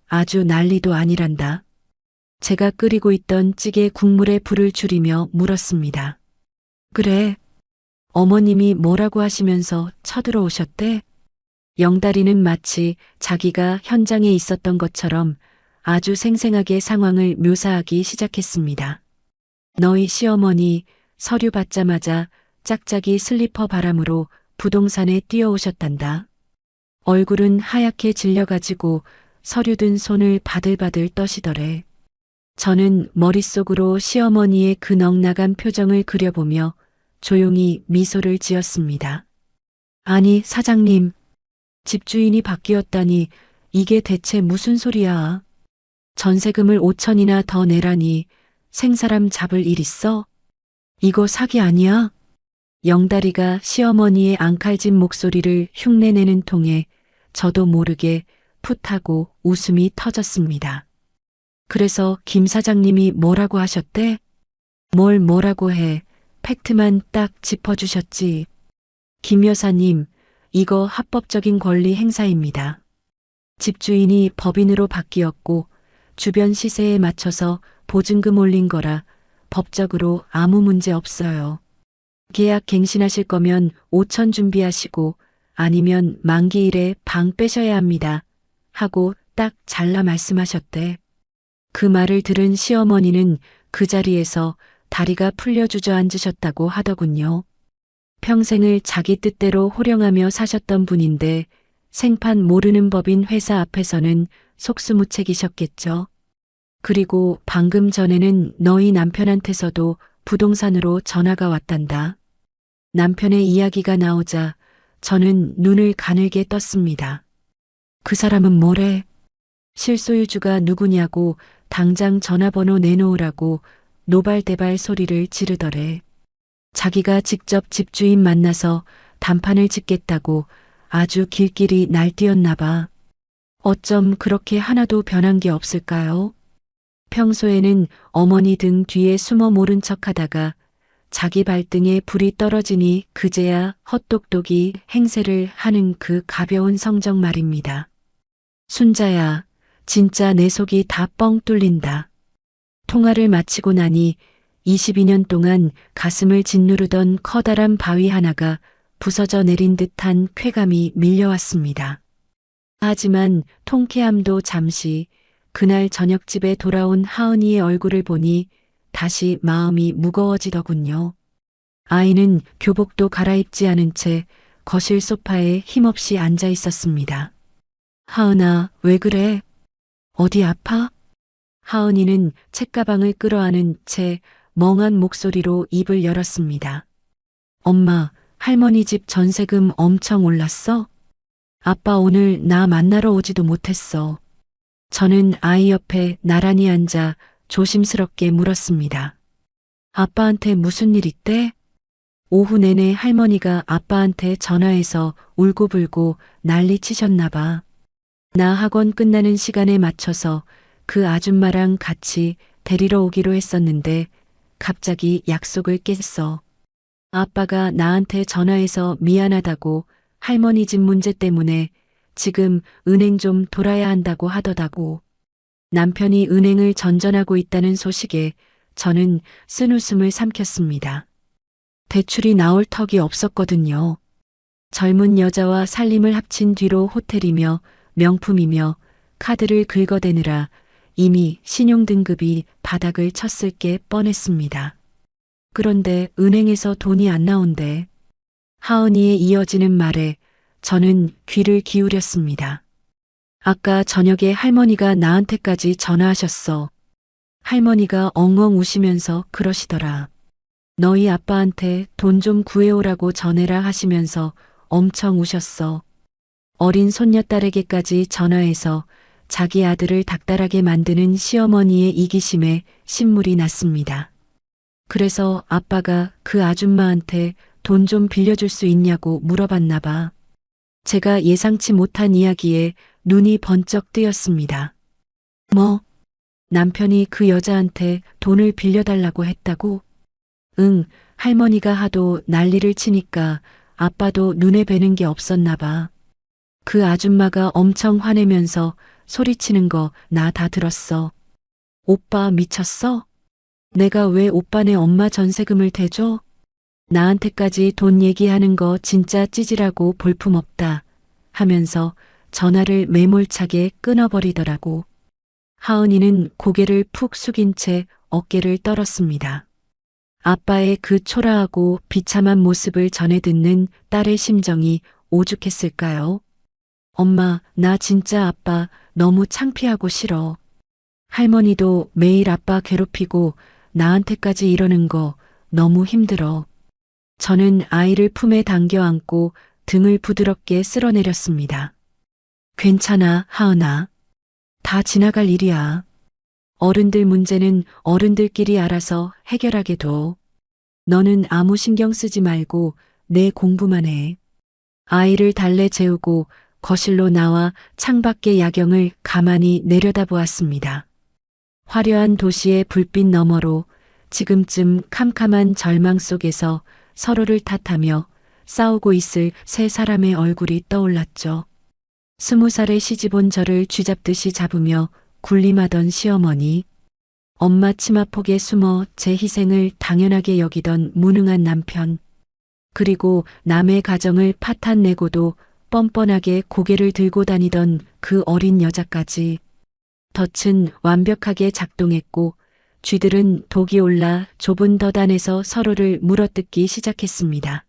아주 난리도 아니란다. 제가 끓이고 있던 찌개 국물에 불을 줄이며 물었습니다. 그래. 어머님이 뭐라고 하시면서 쳐들어오셨대? 영다리는 마치 자기가 현장에 있었던 것처럼 아주 생생하게 상황을 묘사하기 시작했습니다. 너희 시어머니 서류 받자마자 짝짝이 슬리퍼 바람으로 부동산에 뛰어오셨단다. 얼굴은 하얗게 질려가지고 서류 든 손을 바들바들 떠시더래. 저는 머릿속으로 시어머니의 그 넉나간 표정을 그려보며 조용히 미소를 지었습니다. 아니, 사장님. 집주인이 바뀌었다니 이게 대체 무슨 소리야. 전세금을 5천이나 더 내라니 생사람 잡을 일 있어? 이거 사기 아니야? 영다리가 시어머니의 앙칼진 목소리를 흉내내는 통에 저도 모르게 풋하고 웃음이 터졌습니다. 그래서 김 사장님이 뭐라고 하셨대? 뭘 뭐라고 해. 팩트만 딱 짚어주셨지. 김 여사님, 이거 합법적인 권리 행사입니다. 집주인이 법인으로 바뀌었고 주변 시세에 맞춰서 보증금 올린 거라 법적으로 아무 문제 없어요. 계약 갱신하실 거면 5천 준비하시고 아니면 만기일에 방 빼셔야 합니다. 하고 딱 잘라 말씀하셨대. 그 말을 들은 시어머니는 그 자리에서 다리가 풀려 주저앉으셨다고 하더군요. 평생을 자기 뜻대로 호령하며 사셨던 분인데 생판 모르는 법인 회사 앞에서는 속수무책이셨겠죠. 그리고 방금 전에는 너희 남편한테서도 부동산으로 전화가 왔단다. 남편의 이야기가 나오자 저는 눈을 가늘게 떴습니다. 그 사람은 뭐래? 실소유주가 누구냐고 당장 전화번호 내놓으라고 노발대발 소리를 지르더래. 자기가 직접 집주인 만나서 단판을 짓겠다고 아주 길길이 날뛰었나 봐. 어쩜 그렇게 하나도 변한 게 없을까요? 평소에는 어머니 등 뒤에 숨어 모른 척 하다가 자기 발등에 불이 떨어지니 그제야 헛똑똑이 행세를 하는 그 가벼운 성정 말입니다. 순자야, 진짜 내 속이 다 뻥 뚫린다. 통화를 마치고 나니 22년 동안 가슴을 짓누르던 커다란 바위 하나가 부서져 내린 듯한 쾌감이 밀려왔습니다. 하지만 통쾌함도 잠시, 그날 저녁집에 돌아온 하은이의 얼굴을 보니 다시 마음이 무거워지더군요. 아이는 교복도 갈아입지 않은 채 거실 소파에 힘없이 앉아 있었습니다. 하은아, 왜 그래? 어디 아파? 하은이는 책가방을 끌어안은 채 멍한 목소리로 입을 열었습니다. 엄마, 할머니 집 전세금 엄청 올랐어? 아빠 오늘 나 만나러 오지도 못했어. 저는 아이 옆에 나란히 앉아 조심스럽게 물었습니다. 아빠한테 무슨 일 있대? 오후 내내 할머니가 아빠한테 전화해서 울고불고 난리 치셨나 봐. 나 학원 끝나는 시간에 맞춰서 그 아줌마랑 같이 데리러 오기로 했었는데 갑자기 약속을 깼어. 아빠가 나한테 전화해서 미안하다고 할머니 집 문제 때문에 지금 은행 좀 돌아야 한다고 하더라고. 남편이 은행을 전전하고 있다는 소식에 저는 쓴웃음을 삼켰습니다. 대출이 나올 턱이 없었거든요. 젊은 여자와 살림을 합친 뒤로 호텔이며 명품이며 카드를 긁어대느라 이미 신용등급이 바닥을 쳤을 게 뻔했습니다. 그런데 은행에서 돈이 안 나온대. 하은이의 이어지는 말에 저는 귀를 기울였습니다. 아까 저녁에 할머니가 나한테까지 전화하셨어. 할머니가 엉엉 우시면서 그러시더라. 너희 아빠한테 돈 좀 구해오라고 전해라 하시면서 엄청 우셨어. 어린 손녀딸에게까지 전화해서 자기 아들을 닥달하게 만드는 시어머니의 이기심에 신물이 났습니다. 그래서 아빠가 그 아줌마한테 돈 좀 빌려줄 수 있냐고 물어봤나 봐. 제가 예상치 못한 이야기에 눈이 번쩍 뜨였습니다. 뭐? 남편이 그 여자한테 돈을 빌려달라고 했다고? 응, 할머니가 하도 난리를 치니까 아빠도 눈에 뵈는 게 없었나 봐. 그 아줌마가 엄청 화내면서 소리치는 거 나 다 들었어. 오빠 미쳤어? 내가 왜 오빠네 엄마 전세금을 대줘? 나한테까지 돈 얘기하는 거 진짜 찌질하고 볼품없다 하면서 전화를 매몰차게 끊어버리더라고. 하은이는 고개를 푹 숙인 채 어깨를 떨었습니다. 아빠의 그 초라하고 비참한 모습을 전해 듣는 딸의 심정이 오죽했을까요? 엄마, 나 진짜 아빠 너무 창피하고 싫어. 할머니도 매일 아빠 괴롭히고 나한테까지 이러는 거 너무 힘들어. 저는 아이를 품에 당겨 안고 등을 부드럽게 쓸어내렸습니다. 괜찮아, 하은아. 다 지나갈 일이야. 어른들 문제는 어른들끼리 알아서 해결하게 둬. 너는 아무 신경 쓰지 말고 내 공부만 해. 아이를 달래 재우고 거실로 나와 창밖의 야경을 가만히 내려다보았습니다. 화려한 도시의 불빛 너머로 지금쯤 캄캄한 절망 속에서 서로를 탓하며 싸우고 있을 세 사람의 얼굴이 떠올랐죠. 20살에 시집온 저를 쥐잡듯이 잡으며 군림하던 시어머니, 엄마 치마폭에 숨어 제 희생을 당연하게 여기던 무능한 남편, 그리고 남의 가정을 파탄내고도 뻔뻔하게 고개를 들고 다니던 그 어린 여자까지. 덫은 완벽하게 작동했고 쥐들은 독이 올라 좁은 덫 안에서 서로를 물어뜯기 시작했습니다.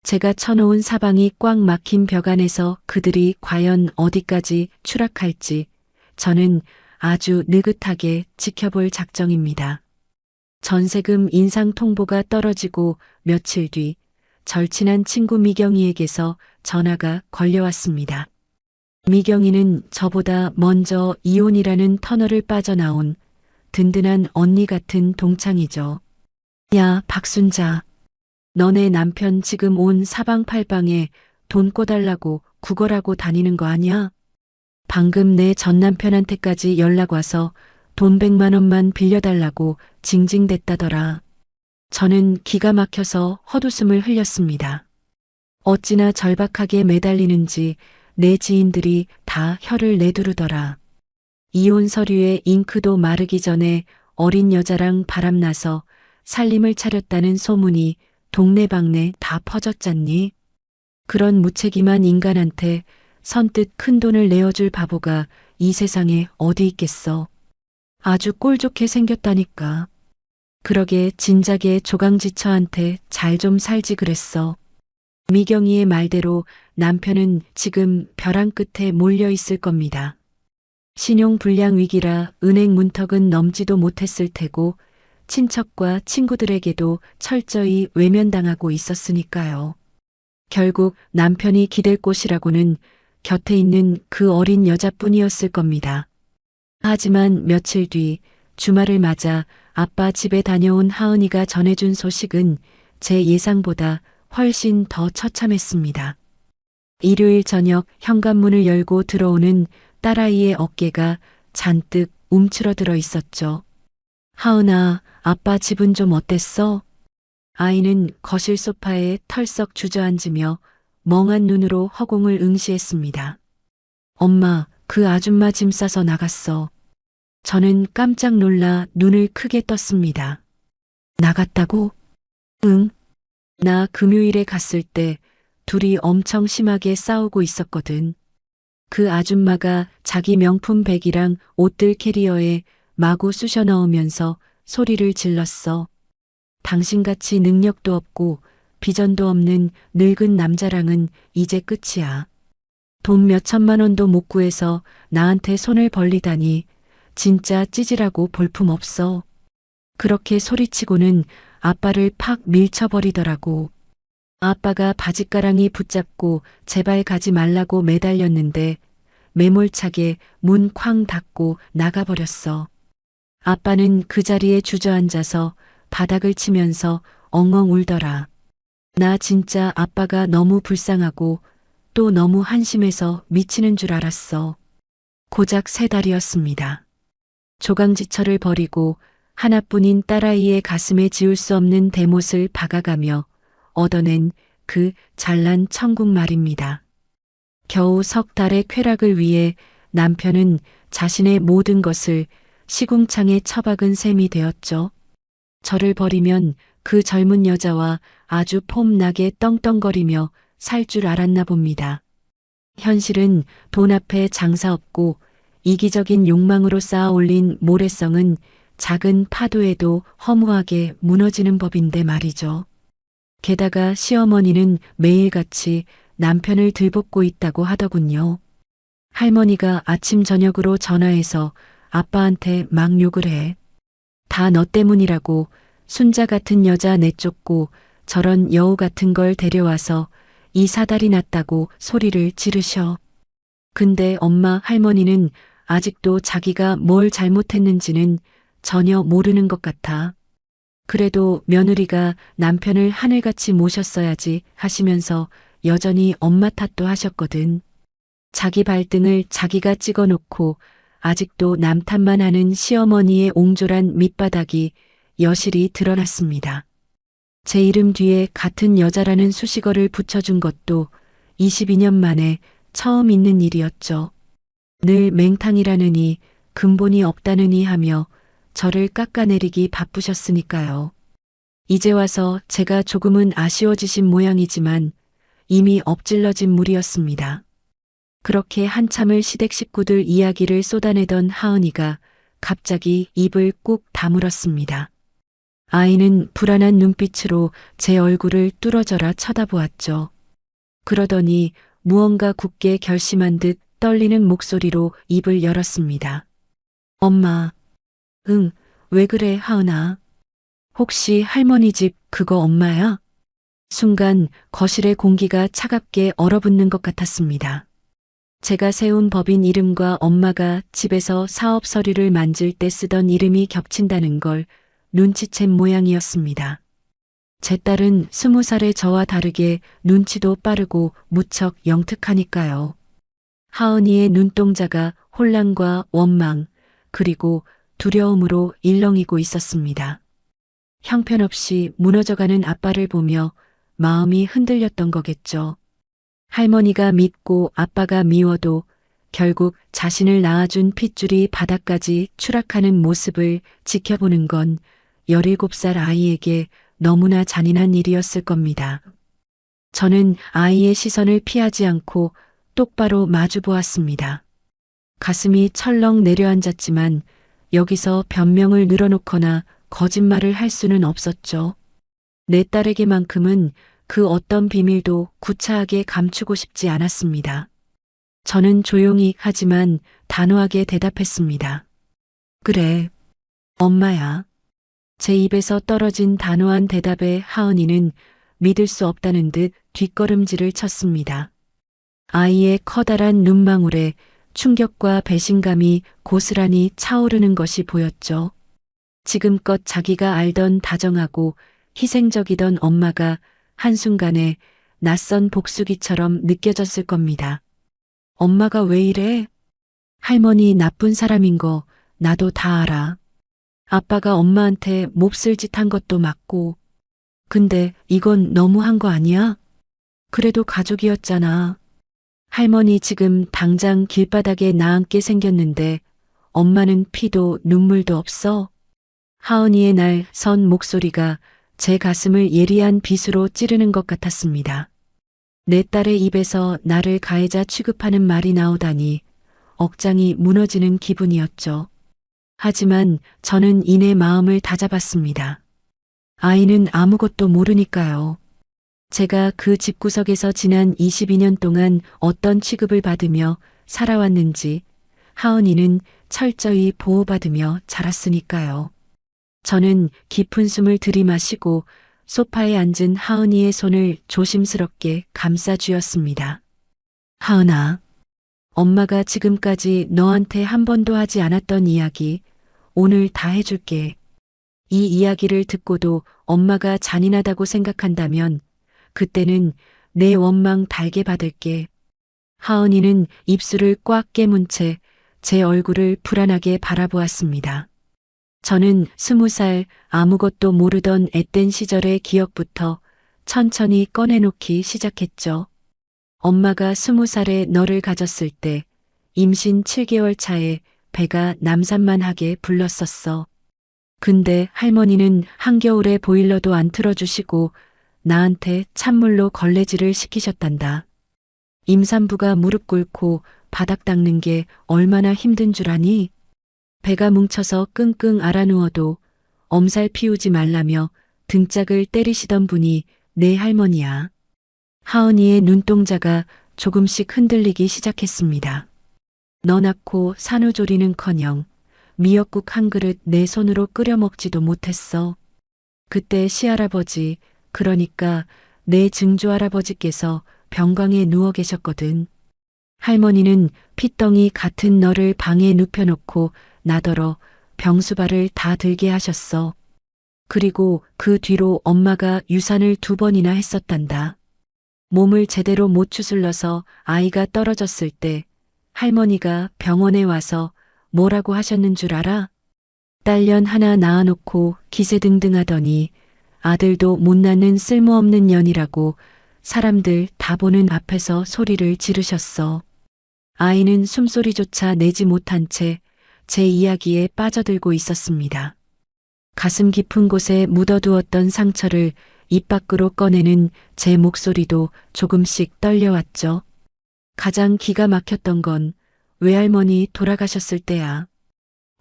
제가 쳐놓은 사방이 꽉 막힌 벽 안에서 그들이 과연 어디까지 추락할지 저는 아주 느긋하게 지켜볼 작정입니다. 전세금 인상 통보가 떨어지고 며칠 뒤 절친한 친구 미경이에게서 전화가 걸려왔습니다. 미경이는 저보다 먼저 이혼이라는 터널을 빠져나온 든든한 언니 같은 동창이죠. 야, 박순자. 너네 남편 지금 온 사방팔방에 돈 꿔달라고 구걸하고 다니는 거 아니야? 방금 내 전 남편한테까지 연락 와서 돈 100만 원만 빌려달라고 징징댔다더라. 저는 기가 막혀서 헛웃음을 흘렸습니다. 어찌나 절박하게 매달리는지 내 지인들이 다 혀를 내두르더라. 이혼 서류에 잉크도 마르기 전에 어린 여자랑 바람나서 살림을 차렸다는 소문이 동네방네 다 퍼졌잖니. 그런 무책임한 인간한테 선뜻 큰 돈을 내어줄 바보가 이 세상에 어디 있겠어. 아주 꼴좋게 생겼다니까. 그러게 진작에 조강지처한테 잘 좀 살지 그랬어. 미경이의 말대로 남편은 지금 벼랑 끝에 몰려 있을 겁니다. 신용불량 위기라 은행 문턱은 넘지도 못했을 테고 친척과 친구들에게도 철저히 외면당하고 있었으니까요. 결국 남편이 기댈 곳이라고는 곁에 있는 그 어린 여자뿐이었을 겁니다. 하지만 며칠 뒤 주말을 맞아 아빠 집에 다녀온 하은이가 전해준 소식은 제 예상보다 훨씬 더 처참했습니다. 일요일 저녁 현관문을 열고 들어오는 딸아이의 어깨가 잔뜩 움츠러들어 있었죠. 하은아, 아빠 집은 좀 어땠어? 아이는 거실 소파에 털썩 주저앉으며 멍한 눈으로 허공을 응시했습니다. 엄마, 그 아줌마 짐 싸서 나갔어. 저는 깜짝 놀라 눈을 크게 떴습니다. 나갔다고? 응. 나 금요일에 갔을 때 둘이 엄청 심하게 싸우고 있었거든. 그 아줌마가 자기 명품 백이랑 옷들 캐리어에 마구 쑤셔 넣으면서 소리를 질렀어. 당신같이 능력도 없고 비전도 없는 늙은 남자랑은 이제 끝이야. 돈 몇천만 원도 못 구해서 나한테 손을 벌리다니 진짜 찌질하고 볼품없어. 그렇게 소리치고는 아빠를 팍 밀쳐버리더라고. 아빠가 바짓가랑이 붙잡고 제발 가지 말라고 매달렸는데 매몰차게 문 쾅 닫고 나가버렸어. 아빠는 그 자리에 주저앉아서 바닥을 치면서 엉엉 울더라. 나 진짜 아빠가 너무 불쌍하고 또 너무 한심해서 미치는 줄 알았어. 고작 3달이었습니다. 조강지처를 버리고 하나뿐인 딸아이의 가슴에 지울 수 없는 대못을 박아가며 얻어낸 그 잘난 천국 말입니다. 겨우 석 달의 쾌락을 위해 남편은 자신의 모든 것을 시궁창에 처박은 셈이 되었죠. 저를 버리면 그 젊은 여자와 아주 폼나게 떵떵거리며 살 줄 알았나 봅니다. 현실은 돈 앞에 장사 없고 이기적인 욕망으로 쌓아 올린 모래성은 작은 파도에도 허무하게 무너지는 법인데 말이죠. 게다가 시어머니는 매일같이 남편을 들볶고 있다고 하더군요. 할머니가 아침 저녁으로 전화해서 아빠한테 막 욕을 해. 다 너 때문이라고 순자 같은 여자 내쫓고 저런 여우 같은 걸 데려와서 이 사달이 났다고 소리를 지르셔. 근데 엄마 할머니는 아직도 자기가 뭘 잘못했는지는 전혀 모르는 것 같아. 그래도 며느리가 남편을 하늘같이 모셨어야지 하시면서 여전히 엄마 탓도 하셨거든. 자기 발등을 자기가 찍어놓고 아직도 남 탓만 하는 시어머니의 옹졸한 밑바닥이 여실히 드러났습니다. 제 이름 뒤에 같은 여자라는 수식어를 붙여준 것도 22년 만에 처음 있는 일이었죠. 늘 맹탕이라느니 근본이 없다느니 하며 저를 깎아내리기 바쁘셨으니까요. 이제 와서 제가 조금은 아쉬워지신 모양이지만 이미 엎질러진 물이었습니다. 그렇게 한참을 시댁 식구들 이야기를 쏟아내던 하은이가 갑자기 입을 꾹 다물었습니다. 아이는 불안한 눈빛으로 제 얼굴을 뚫어져라 쳐다보았죠. 그러더니 무언가 굳게 결심한 듯 떨리는 목소리로 입을 열었습니다. 엄마. 응, 왜 그래 하은아? 혹시 할머니 집 그거 엄마야? 순간 거실의 공기가 차갑게 얼어붙는 것 같았습니다. 제가 세운 법인 이름과 엄마가 집에서 사업 서류를 만질 때 쓰던 이름이 겹친다는 걸 눈치챈 모양이었습니다. 제 딸은 20살의 저와 다르게 눈치도 빠르고 무척 영특하니까요. 하은이의 눈동자가 혼란과 원망, 그리고 두려움으로 일렁이고 있었습니다. 형편없이 무너져가는 아빠를 보며 마음이 흔들렸던 거겠죠. 할머니가 믿고 아빠가 미워도 결국 자신을 낳아준 핏줄이 바닥까지 추락하는 모습을 지켜보는 건 17살 아이에게 너무나 잔인한 일이었을 겁니다. 저는 아이의 시선을 피하지 않고 똑바로 마주 보았습니다. 가슴이 철렁 내려앉았지만 여기서 변명을 늘어놓거나 거짓말을 할 수는 없었죠. 내 딸에게만큼은 그 어떤 비밀도 구차하게 감추고 싶지 않았습니다. 저는 조용히 하지만 단호하게 대답했습니다. 그래, 엄마야. 제 입에서 떨어진 단호한 대답에 하은이는 믿을 수 없다는 듯 뒷걸음질을 쳤습니다. 아이의 커다란 눈망울에 충격과 배신감이 고스란히 차오르는 것이 보였죠. 지금껏 자기가 알던 다정하고 희생적이던 엄마가 한순간에 낯선 복수기처럼 느껴졌을 겁니다. 엄마가 왜 이래? 할머니 나쁜 사람인 거 나도 다 알아. 아빠가 엄마한테 몹쓸 짓 한 것도 맞고. 근데 이건 너무한 거 아니야? 그래도 가족이었잖아. 할머니 지금 당장 길바닥에 나앉게 생겼는데 엄마는 피도 눈물도 없어. 하은이의 날 선 목소리가 제 가슴을 예리한 빗으로 찌르는 것 같았습니다. 내 딸의 입에서 나를 가해자 취급하는 말이 나오다니 억장이 무너지는 기분이었죠. 하지만 저는 이내 마음을 다잡았습니다. 아이는 아무것도 모르니까요. 제가 그 집구석에서 지난 22년 동안 어떤 취급을 받으며 살아왔는지 하은이는 철저히 보호받으며 자랐으니까요. 저는 깊은 숨을 들이마시고 소파에 앉은 하은이의 손을 조심스럽게 감싸 쥐었습니다. 하은아, 엄마가 지금까지 너한테 한 번도 하지 않았던 이야기 오늘 다 해줄게. 이 이야기를 듣고도 엄마가 잔인하다고 생각한다면 그때는 내 원망 달게 받을게. 하은이는 입술을 꽉 깨문 채 제 얼굴을 불안하게 바라보았습니다. 저는 20살 아무것도 모르던 앳된 시절의 기억부터 천천히 꺼내놓기 시작했죠. 엄마가 20살에 너를 가졌을 때 임신 7개월 차에 배가 남산만하게 불렀었어. 근데 할머니는 한겨울에 보일러도 안 틀어주시고 나한테 찬물로 걸레질을 시키셨단다. 임산부가 무릎 꿇고 바닥 닦는 게 얼마나 힘든 줄 아니? 배가 뭉쳐서 끙끙 앓아누워도 엄살 피우지 말라며 등짝을 때리시던 분이 내 할머니야. 하은이의 눈동자가 조금씩 흔들리기 시작했습니다. 너 낳고 산후조리는커녕 미역국 한 그릇 내 손으로 끓여 먹지도 못했어. 그때 시할아버지, 그러니까 내 증조할아버지께서 병광에 누워 계셨거든. 할머니는 핏덩이 같은 너를 방에 눕혀놓고 나더러 병수발을 다 들게 하셨어. 그리고 그 뒤로 엄마가 유산을 2번이나 했었단다. 몸을 제대로 못 추슬러서 아이가 떨어졌을 때 할머니가 병원에 와서 뭐라고 하셨는 줄 알아? 딸년 하나 낳아놓고 기세등등하더니 아들도 못 낳는 쓸모없는 년이라고 사람들 다 보는 앞에서 소리를 지르셨어. 아이는 숨소리조차 내지 못한 채 제 이야기에 빠져들고 있었습니다. 가슴 깊은 곳에 묻어두었던 상처를 입 밖으로 꺼내는 제 목소리도 조금씩 떨려왔죠. 가장 기가 막혔던 건 외할머니 돌아가셨을 때야.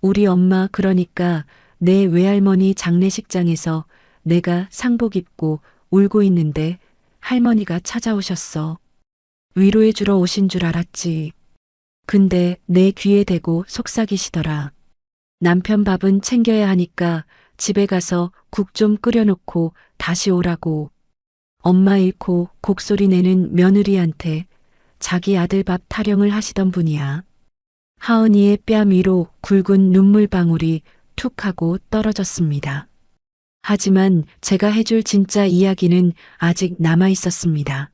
우리 엄마, 그러니까 내 외할머니 장례식장에서 내가 상복 입고 울고 있는데 할머니가 찾아오셨어. 위로해 주러 오신 줄 알았지. 근데 내 귀에 대고 속삭이시더라. 남편 밥은 챙겨야 하니까 집에 가서 국 좀 끓여놓고 다시 오라고. 엄마 잃고 곡소리 내는 며느리한테 자기 아들 밥 타령을 하시던 분이야. 하은이의 뺨 위로 굵은 눈물방울이 툭 하고 떨어졌습니다. 하지만 제가 해줄 진짜 이야기는 아직 남아 있었습니다.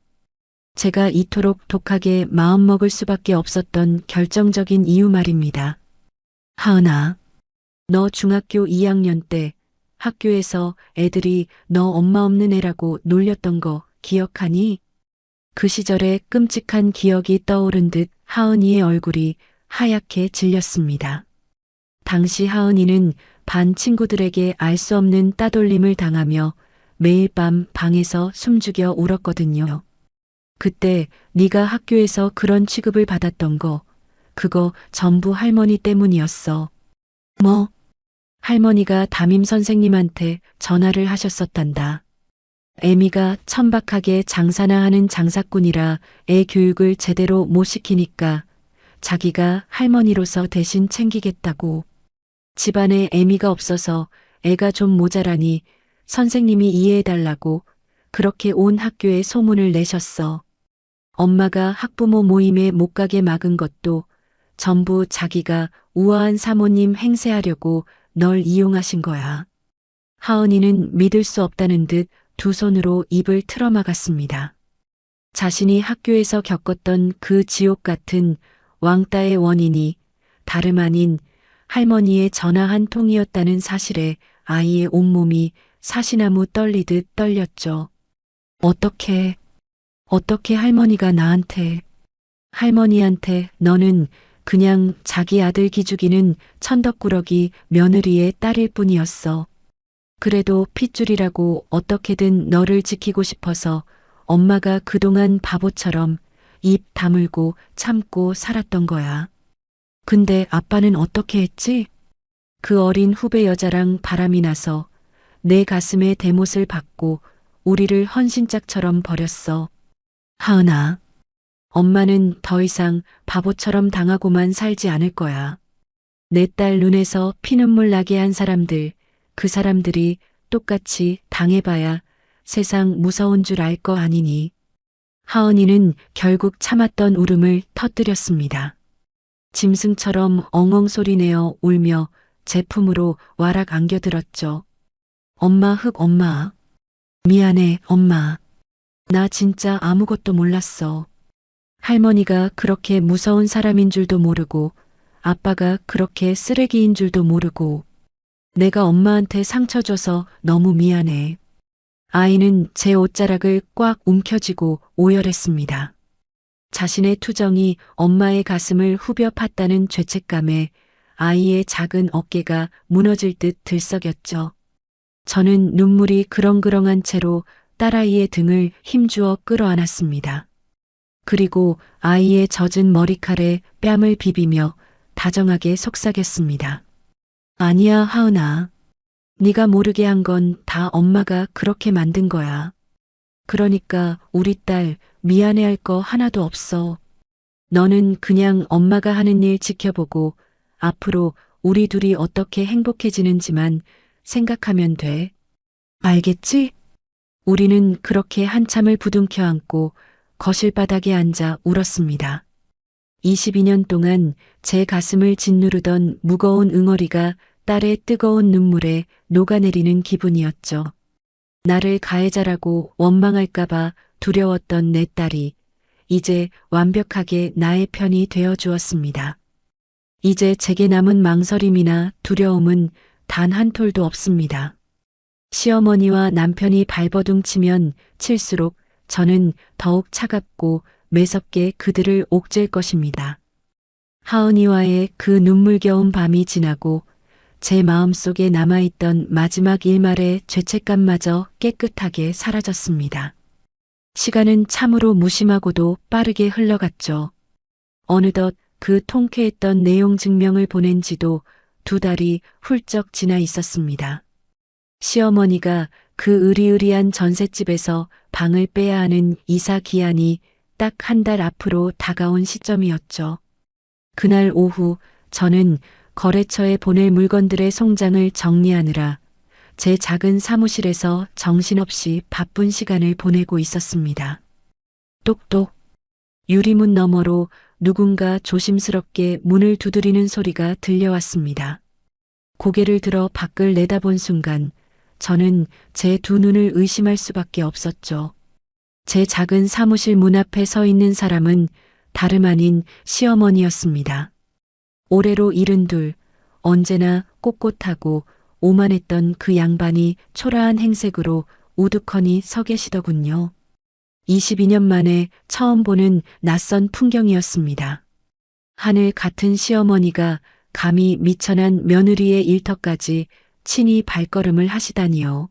제가 이토록 독하게 마음먹을 수밖에 없었던 결정적인 이유 말입니다. 하은아, 너 중학교 2학년 때 학교에서 애들이 너 엄마 없는 애라고 놀렸던 거 기억하니? 그 시절의 끔찍한 기억이 떠오른 듯 하은이의 얼굴이 하얗게 질렸습니다. 당시 하은이는 반 친구들에게 알 수 없는 따돌림을 당하며 매일 밤 방에서 숨죽여 울었거든요. 그때 네가 학교에서 그런 취급을 받았던 거, 그거 전부 할머니 때문이었어. 뭐? 할머니가 담임 선생님한테 전화를 하셨었단다. 애미가 천박하게 장사나 하는 장사꾼이라 애 교육을 제대로 못 시키니까 자기가 할머니로서 대신 챙기겠다고. 집안에 애미가 없어서 애가 좀 모자라니 선생님이 이해해달라고 그렇게 온 학교에 소문을 내셨어. 엄마가 학부모 모임에 못 가게 막은 것도 전부 자기가 우아한 사모님 행세하려고 널 이용하신 거야. 하은이는 믿을 수 없다는 듯 두 손으로 입을 틀어막았습니다. 자신이 학교에서 겪었던 그 지옥 같은 왕따의 원인이 다름 아닌 할머니의 전화 한 통이었다는 사실에 아이의 온몸이 사시나무 떨리듯 떨렸죠. 어떻게 할머니가 나한테, 할머니한테 너는 그냥 자기 아들 기죽이는 천덕꾸러기 며느리의 딸일 뿐이었어. 그래도 핏줄이라고 어떻게든 너를 지키고 싶어서 엄마가 그동안 바보처럼 입 다물고 참고 살았던 거야. 근데 아빠는 어떻게 했지? 그 어린 후배 여자랑 바람이 나서 내 가슴에 대못을 박고 우리를 헌신짝처럼 버렸어. 하은아, 엄마는 더 이상 바보처럼 당하고만 살지 않을 거야. 내 딸 눈에서 피눈물 나게 한 사람들, 그 사람들이 똑같이 당해봐야 세상 무서운 줄 알 거 아니니. 하은이는 결국 참았던 울음을 터뜨렸습니다. 짐승처럼 엉엉 소리내어 울며 제 품으로 와락 안겨들었죠. 엄마 엄마. 미안해 엄마. 나 진짜 아무것도 몰랐어. 할머니가 그렇게 무서운 사람인 줄도 모르고 아빠가 그렇게 쓰레기인 줄도 모르고 내가 엄마한테 상처 줘서 너무 미안해. 아이는 제 옷자락을 꽉 움켜쥐고 오열했습니다. 자신의 투정이 엄마의 가슴을 후벼 팠다는 죄책감에 아이의 작은 어깨가 무너질 듯 들썩였죠. 저는 눈물이 그렁그렁한 채로 딸아이의 등을 힘주어 끌어안았습니다. 그리고 아이의 젖은 머리칼에 뺨을 비비며 다정하게 속삭였습니다. 아니야 하은아. 네가 모르게 한 건 다 엄마가 그렇게 만든 거야. 그러니까 우리 딸 미안해할 거 하나도 없어. 너는 그냥 엄마가 하는 일 지켜보고 앞으로 우리 둘이 어떻게 행복해지는지만 생각하면 돼. 알겠지? 우리는 그렇게 한참을 부둥켜 안고 거실 바닥에 앉아 울었습니다. 22년 동안 제 가슴을 짓누르던 무거운 응어리가 딸의 뜨거운 눈물에 녹아내리는 기분이었죠. 나를 가해자라고 원망할까봐 두려웠던 내 딸이 이제 완벽하게 나의 편이 되어 주었습니다. 이제 제게 남은 망설임이나 두려움은 단 한 톨도 없습니다. 시어머니와 남편이 발버둥 치면 칠수록 저는 더욱 차갑고 매섭게 그들을 옥죄일 것입니다. 하은이와의 그 눈물겨운 밤이 지나고 제 마음속에 남아있던 마지막 일말의 죄책감마저 깨끗하게 사라졌습니다. 시간은 참으로 무심하고도 빠르게 흘러갔죠. 어느덧 그 통쾌했던 내용 증명을 보낸 지도 2달이 훌쩍 지나 있었습니다. 시어머니가 그 으리으리한 전셋집에서 방을 빼야 하는 이사 기한이 딱 한 달 앞으로 다가온 시점이었죠. 그날 오후 저는 거래처에 보낼 물건들의 송장을 정리하느라 제 작은 사무실에서 정신없이 바쁜 시간을 보내고 있었습니다. 똑똑. 유리문 너머로 누군가 조심스럽게 문을 두드리는 소리가 들려왔습니다. 고개를 들어 밖을 내다본 순간 저는 제 두 눈을 의심할 수밖에 없었죠. 제 작은 사무실 문 앞에 서 있는 사람은 다름 아닌 시어머니였습니다. 올해로 72, 언제나 꼿꼿하고 오만했던 그 양반이 초라한 행색으로 우두커니 서 계시더군요. 22년 만에 처음 보는 낯선 풍경이었습니다. 하늘 같은 시어머니가 감히 미천한 며느리의 일터까지 친히 발걸음을 하시다니요.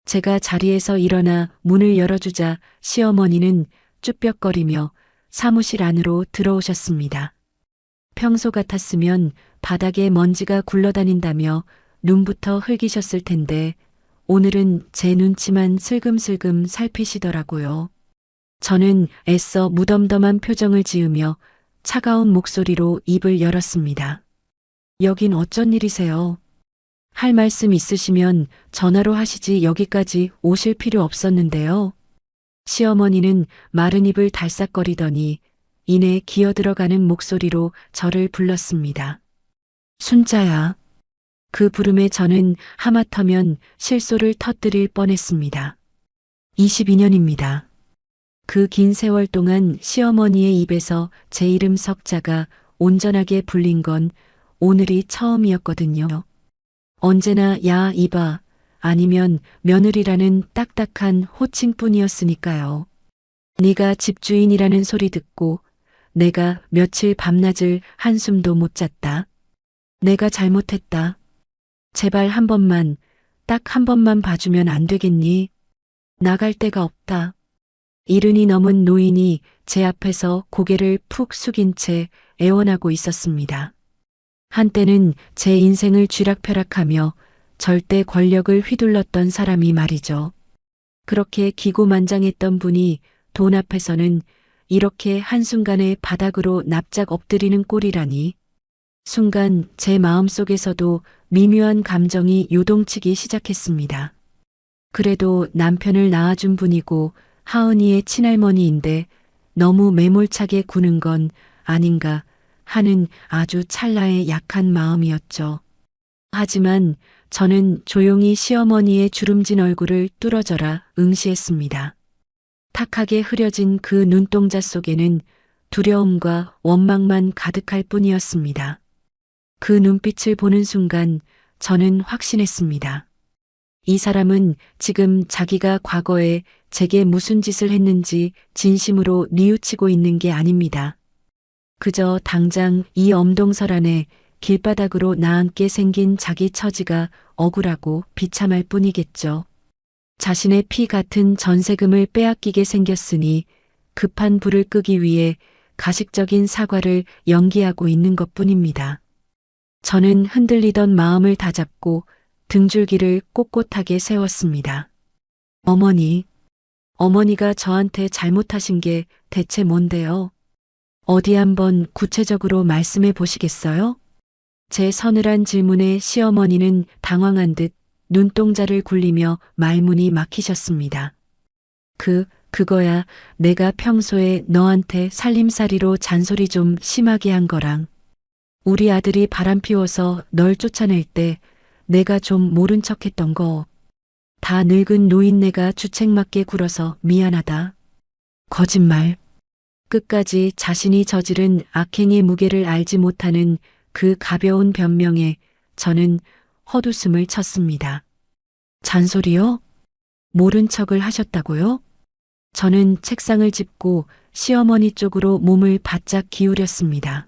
제가 자리에서 일어나 문을 열어주자 시어머니는 쭈뼛거리며 사무실 안으로 들어오셨습니다. 평소 같았으면 바닥에 먼지가 굴러다닌다며 눈부터 흘기셨을 텐데 오늘은 제 눈치만 슬금슬금 살피시더라고요. 저는 애써 무덤덤한 표정을 지으며 차가운 목소리로 입을 열었습니다. 여긴 어쩐 일이세요? 할 말씀 있으시면 전화로 하시지 여기까지 오실 필요 없었는데요. 시어머니는 마른 입을 달싹거리더니 이내 기어들어가는 목소리로 저를 불렀습니다. 순자야. 그 부름에 저는 하마터면 실소를 터뜨릴 뻔했습니다. 22년입니다. 그 긴 세월 동안 시어머니의 입에서 제 이름 석자가 온전하게 불린 건 오늘이 처음이었거든요. 언제나 야 이봐 아니면 며느리라는 딱딱한 호칭뿐이었으니까요. 네가 집주인이라는 소리 듣고 내가 며칠 밤낮을 한숨도 못 잤다. 내가 잘못했다. 제발 한 번만, 딱 한 번만 봐주면 안 되겠니? 나갈 데가 없다. 70이 넘은 노인이 제 앞에서 고개를 푹 숙인 채 애원하고 있었습니다. 한때는 제 인생을 쥐락펴락하며 절대 권력을 휘둘렀던 사람이 말이죠. 그렇게 기고만장했던 분이 돈 앞에서는 이렇게 한순간에 바닥으로 납작 엎드리는 꼴이라니. 순간 제 마음속에서도 미묘한 감정이 요동치기 시작했습니다. 그래도 남편을 낳아준 분이고 하은이의 친할머니인데 너무 매몰차게 구는 건 아닌가 하는 아주 찰나의 약한 마음이었죠. 하지만 저는 조용히 시어머니의 주름진 얼굴을 뚫어져라 응시했습니다. 탁하게 흐려진 그 눈동자 속에는 두려움과 원망만 가득할 뿐이었습니다. 그 눈빛을 보는 순간 저는 확신했습니다. 이 사람은 지금 자기가 과거에 제게 무슨 짓을 했는지 진심으로 뉘우치고 있는 게 아닙니다. 그저 당장 이 엄동설 안에 길바닥으로 나앉게 생긴 자기 처지가 억울하고 비참할 뿐이겠죠. 자신의 피 같은 전세금을 빼앗기게 생겼으니 급한 불을 끄기 위해 가식적인 사과를 연기하고 있는 것뿐입니다. 저는 흔들리던 마음을 다잡고 등줄기를 꼿꼿하게 세웠습니다. 어머니가 저한테 잘못하신 게 대체 뭔데요? 어디 한번 구체적으로 말씀해 보시겠어요? 제 서늘한 질문에 시어머니는 당황한 듯 눈동자를 굴리며 말문이 막히셨습니다. 그거야 내가 평소에 너한테 살림살이로 잔소리 좀 심하게 한 거랑 우리 아들이 바람 피워서 널 쫓아낼 때 내가 좀 모른 척 했던 거. 다 늙은 노인네가 주책맞게 굴어서 미안하다. 거짓말. 끝까지 자신이 저지른 악행의 무게를 알지 못하는 그 가벼운 변명에 저는 헛웃음을 쳤습니다. 잔소리요? 모른 척을 하셨다고요? 저는 책상을 짚고 시어머니 쪽으로 몸을 바짝 기울였습니다.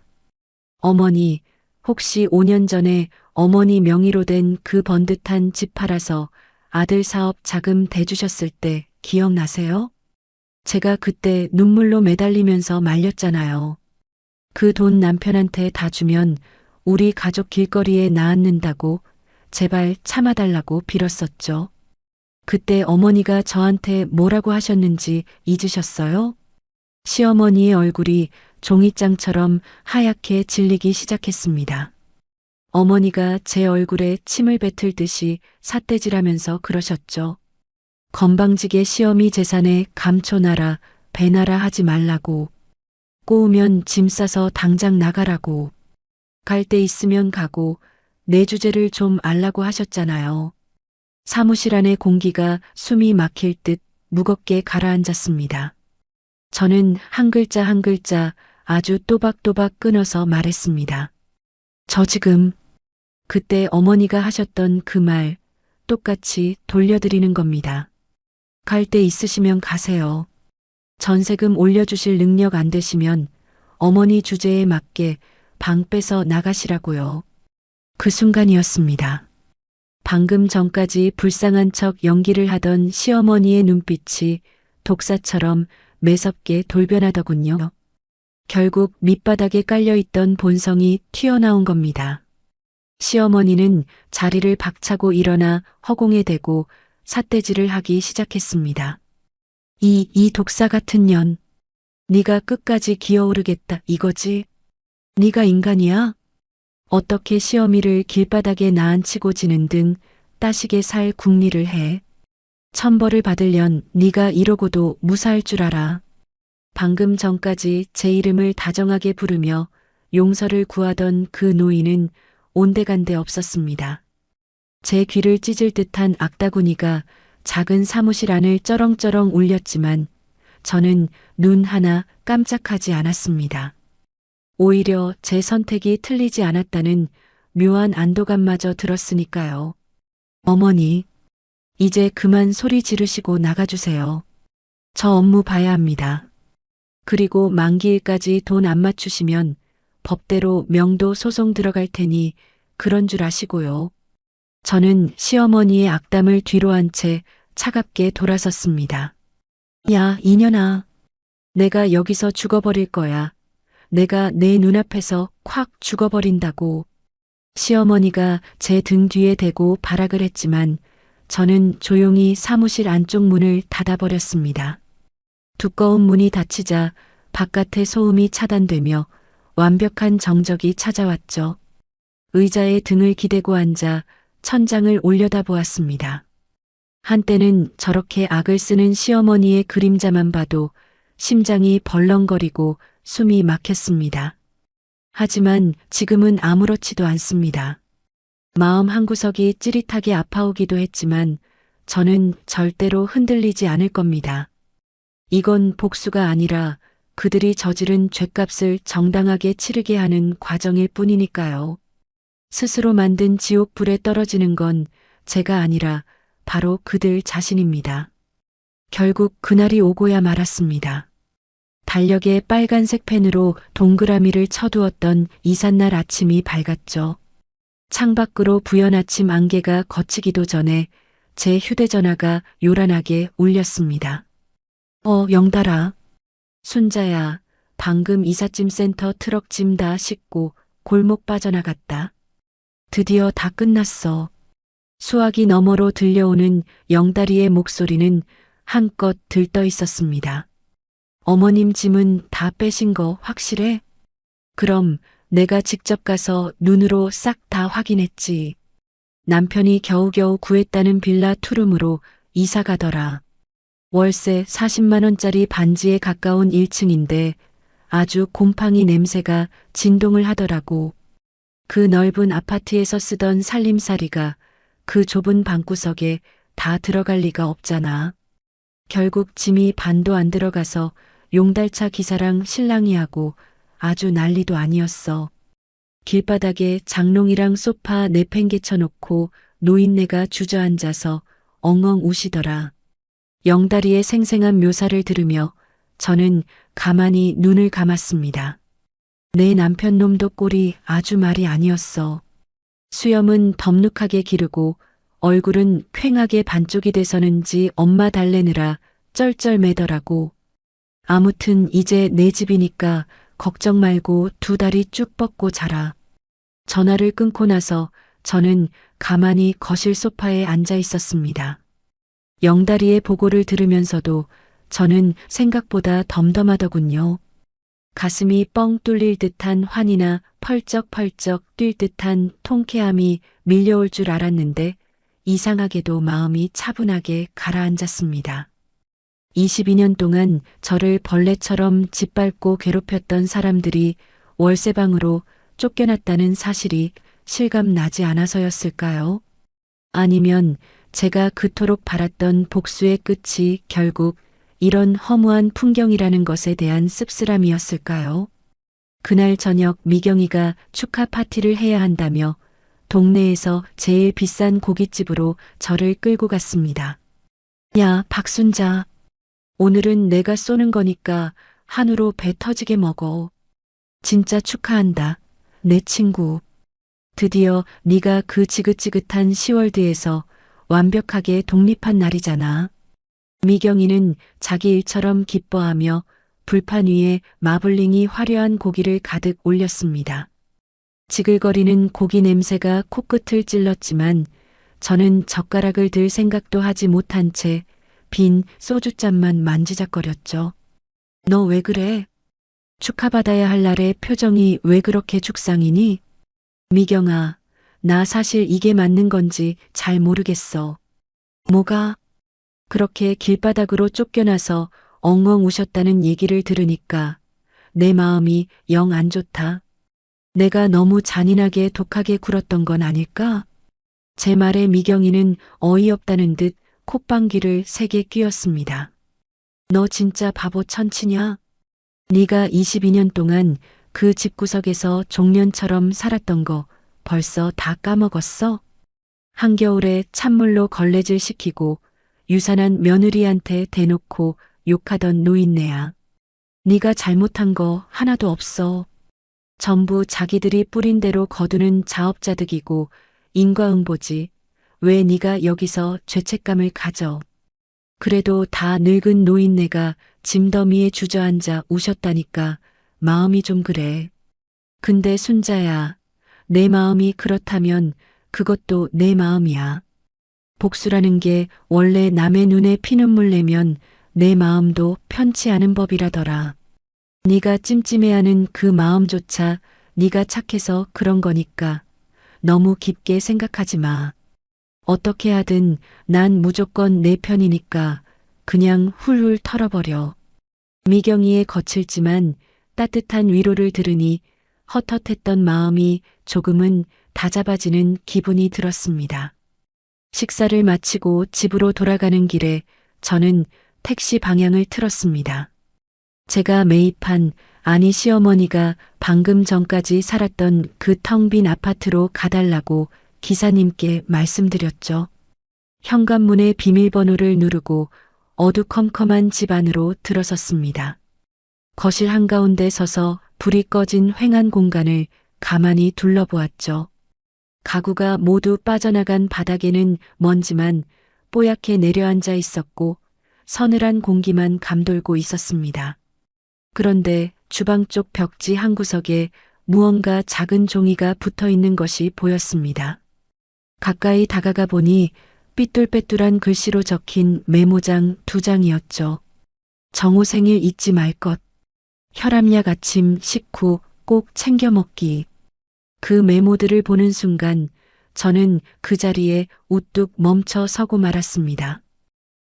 어머니, 혹시 5년 전에 어머니 명의로 된 그 번듯한 집 팔아서 아들 사업 자금 대주셨을 때 기억나세요? 제가 그때 눈물로 매달리면서 말렸잖아요. 그 돈 남편한테 다 주면 우리 가족 길거리에 나앉는다고 제발 참아달라고 빌었었죠. 그때 어머니가 저한테 뭐라고 하셨는지 잊으셨어요? 시어머니의 얼굴이 종이장처럼 하얗게 질리기 시작했습니다. 어머니가 제 얼굴에 침을 뱉을듯이 삿대질하면서 그러셨죠. 건방지게 시어미 재산에 감초나라, 배나라 하지 말라고. 꼬우면 짐 싸서 당장 나가라고. 갈 데 있으면 가고 내 주제를 좀 알라고 하셨잖아요. 사무실 안의 공기가 숨이 막힐 듯 무겁게 가라앉았습니다. 저는 한 글자 한 글자 아주 또박또박 끊어서 말했습니다. 저 지금 그때 어머니가 하셨던 그 말 똑같이 돌려드리는 겁니다. 갈 데 있으시면 가세요. 전세금 올려주실 능력 안 되시면 어머니 주제에 맞게 방 빼서 나가시라고요. 그 순간이었습니다. 방금 전까지 불쌍한 척 연기를 하던 시어머니의 눈빛이 독사처럼 매섭게 돌변하더군요. 결국 밑바닥에 깔려있던 본성이 튀어나온 겁니다. 시어머니는 자리를 박차고 일어나 허공에 대고 삿대질을 하기 시작했습니다. 이 독사 같은 년. 네가 끝까지 기어오르겠다 이거지? 네가 인간이야? 어떻게 시어미를 길바닥에 나앉히고 지는 등 따시게 살 궁리를 해? 천벌을 받으련 네가 이러고도 무사할 줄 알아. 방금 전까지 제 이름을 다정하게 부르며 용서를 구하던 그 노인은 온데간데 없었습니다. 제 귀를 찢을 듯한 악다구니가 작은 사무실 안을 쩌렁쩌렁 울렸지만 저는 눈 하나 깜짝하지 않았습니다. 오히려 제 선택이 틀리지 않았다는 묘한 안도감마저 들었으니까요. 어머니, 이제 그만 소리 지르시고 나가주세요. 저 업무 봐야 합니다. 그리고 만기일까지 돈 안 맞추시면 법대로 명도 소송 들어갈 테니 그런 줄 아시고요. 저는 시어머니의 악담을 뒤로 한 채 차갑게 돌아섰습니다. 야, 이년아. 내가 여기서 죽어버릴 거야. 내가 내 눈앞에서 콱 죽어버린다고. 시어머니가 제 등 뒤에 대고 발악을 했지만 저는 조용히 사무실 안쪽 문을 닫아버렸습니다. 두꺼운 문이 닫히자 바깥의 소음이 차단되며 완벽한 정적이 찾아왔죠. 의자에 등을 기대고 앉아 천장을 올려다보았습니다. 한때는 저렇게 악을 쓰는 시어머니의 그림자만 봐도 심장이 벌렁거리고 숨이 막혔습니다. 하지만 지금은 아무렇지도 않습니다. 마음 한구석이 찌릿하게 아파오기도 했지만 저는 절대로 흔들리지 않을 겁니다. 이건 복수가 아니라 그들이 저지른 죗값을 정당하게 치르게 하는 과정일 뿐이니까요. 스스로 만든 지옥불에 떨어지는 건 제가 아니라 바로 그들 자신입니다. 결국 그날이 오고야 말았습니다. 달력에 빨간색 펜으로 동그라미를 쳐두었던 이삿날 아침이 밝았죠. 창밖으로 부연 아침 안개가 걷히기도 전에 제 휴대전화가 요란하게 울렸습니다. 영달아. 순자야, 방금 이삿짐 센터 트럭 짐 다 싣고 골목 빠져나갔다. 드디어 다 끝났어. 수화기 너머로 들려오는 영다리의 목소리는 한껏 들떠 있었습니다. 어머님 짐은 다 빼신 거 확실해? 그럼 내가 직접 가서 눈으로 싹 다 확인했지. 남편이 겨우겨우 구했다는 빌라 투룸으로 이사 가더라. 월세 40만 원짜리 반지에 가까운 1층인데 아주 곰팡이 냄새가 진동을 하더라고. 그 넓은 아파트에서 쓰던 살림살이가 그 좁은 방구석에 다 들어갈 리가 없잖아. 결국 짐이 반도 안 들어가서 용달차 기사랑 신랑이하고 아주 난리도 아니었어. 길바닥에 장롱이랑 소파 내팽개쳐 놓고 노인네가 주저앉아서 엉엉 우시더라. 영다리의 생생한 묘사를 들으며 저는 가만히 눈을 감았습니다. 내 남편 놈도 꼴이 아주 말이 아니었어. 수염은 덥룩하게 기르고 얼굴은 퀭하게 반쪽이 돼서는지 엄마 달래느라 쩔쩔매더라고. 아무튼 이제 내 집이니까 걱정 말고 두 다리 쭉 뻗고 자라. 전화를 끊고 나서 저는 가만히 거실 소파에 앉아 있었습니다. 영다리의 보고를 들으면서도 저는 생각보다 덤덤하더군요. 가슴이 뻥 뚫릴 듯한 환희나 펄쩍펄쩍 뛸 듯한 통쾌함이 밀려올 줄 알았는데 이상하게도 마음이 차분하게 가라앉았습니다. 22년 동안 저를 벌레처럼 짓밟고 괴롭혔던 사람들이 월세방으로 쫓겨났다는 사실이 실감 나지 않아서였을까요? 아니면 제가 그토록 바랐던 복수의 끝이 결국 이런 허무한 풍경이라는 것에 대한 씁쓸함이었을까요? 그날 저녁 미경이가 축하 파티를 해야 한다며 동네에서 제일 비싼 고깃집으로 저를 끌고 갔습니다. 야, 박순자. 오늘은 내가 쏘는 거니까 한우로 배 터지게 먹어. 진짜 축하한다. 내 친구. 드디어 네가 그 지긋지긋한 시월드에서 완벽하게 독립한 날이잖아. 미경이는 자기 일처럼 기뻐하며 불판 위에 마블링이 화려한 고기를 가득 올렸습니다. 지글거리는 고기 냄새가 코끝을 찔렀지만 저는 젓가락을 들 생각도 하지 못한 채 빈 소주잔만 만지작거렸죠. 너 왜 그래? 축하받아야 할 날에 표정이 왜 그렇게 죽상이니? 미경아, 나 사실 이게 맞는 건지 잘 모르겠어. 뭐가? 그렇게 길바닥으로 쫓겨나서 엉엉 우셨다는 얘기를 들으니까 내 마음이 영 안 좋다. 내가 너무 잔인하게 독하게 굴었던 건 아닐까? 제 말에 미경이는 어이없다는 듯 콧방귀를 세게 뀌었습니다. 너 진짜 바보 천치냐? 네가 22년 동안 그 집구석에서 종년처럼 살았던 거 벌써 다 까먹었어? 한겨울에 찬물로 걸레질 시키고 유산한 며느리한테 대놓고 욕하던 노인네야. 네가 잘못한 거 하나도 없어. 전부 자기들이 뿌린 대로 거두는 자업자득이고 인과응보지. 왜 네가 여기서 죄책감을 가져? 그래도 다 늙은 노인네가 짐더미에 주저앉아 우셨다니까 마음이 좀 그래. 근데 순자야, 내 마음이 그렇다면 그것도 내 마음이야. 복수라는 게 원래 남의 눈에 피눈물 내면 내 마음도 편치 않은 법이라더라. 네가 찜찜해하는 그 마음조차 네가 착해서 그런 거니까 너무 깊게 생각하지 마. 어떻게 하든 난 무조건 내 편이니까 그냥 훌훌 털어버려. 미경이의 거칠지만 따뜻한 위로를 들으니 헛헛했던 마음이 조금은 다잡아지는 기분이 들었습니다. 식사를 마치고 집으로 돌아가는 길에 저는 택시 방향을 틀었습니다. 제가 매입한 아니 시어머니가 방금 전까지 살았던 그 텅 빈 아파트로 가달라고 기사님께 말씀드렸죠. 현관문의 비밀번호를 누르고 어두컴컴한 집 안으로 들어섰습니다. 거실 한가운데 서서 불이 꺼진 휑한 공간을 가만히 둘러보았죠. 가구가 모두 빠져나간 바닥에는 먼지만 뽀얗게 내려앉아 있었고 서늘한 공기만 감돌고 있었습니다. 그런데 주방 쪽 벽지 한 구석에 무언가 작은 종이가 붙어 있는 것이 보였습니다. 가까이 다가가 보니 삐뚤빼뚤한 글씨로 적힌 메모장 2장이었죠. 정호 생일 잊지 말 것. 혈압약 아침 식후 꼭 챙겨 먹기. 그 메모들을 보는 순간 저는 그 자리에 우뚝 멈춰 서고 말았습니다.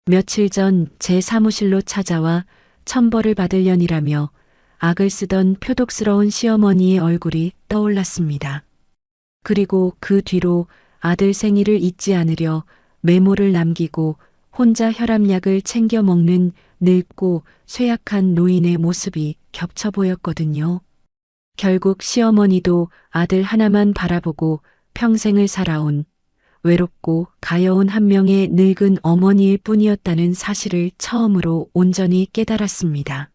며칠 전 제 사무실로 찾아와 천벌을 받으려니라며 악을 쓰던 표독스러운 시어머니의 얼굴이 떠올랐습니다. 그리고 그 뒤로 아들 생일을 잊지 않으려 메모를 남기고 혼자 혈압약을 챙겨 먹는 늙고 쇠약한 노인의 모습이 겹쳐 보였거든요. 결국 시어머니도 아들 하나만 바라보고 평생을 살아온 외롭고 가여운 한 명의 늙은 어머니일 뿐이었다는 사실을 처음으로 온전히 깨달았습니다.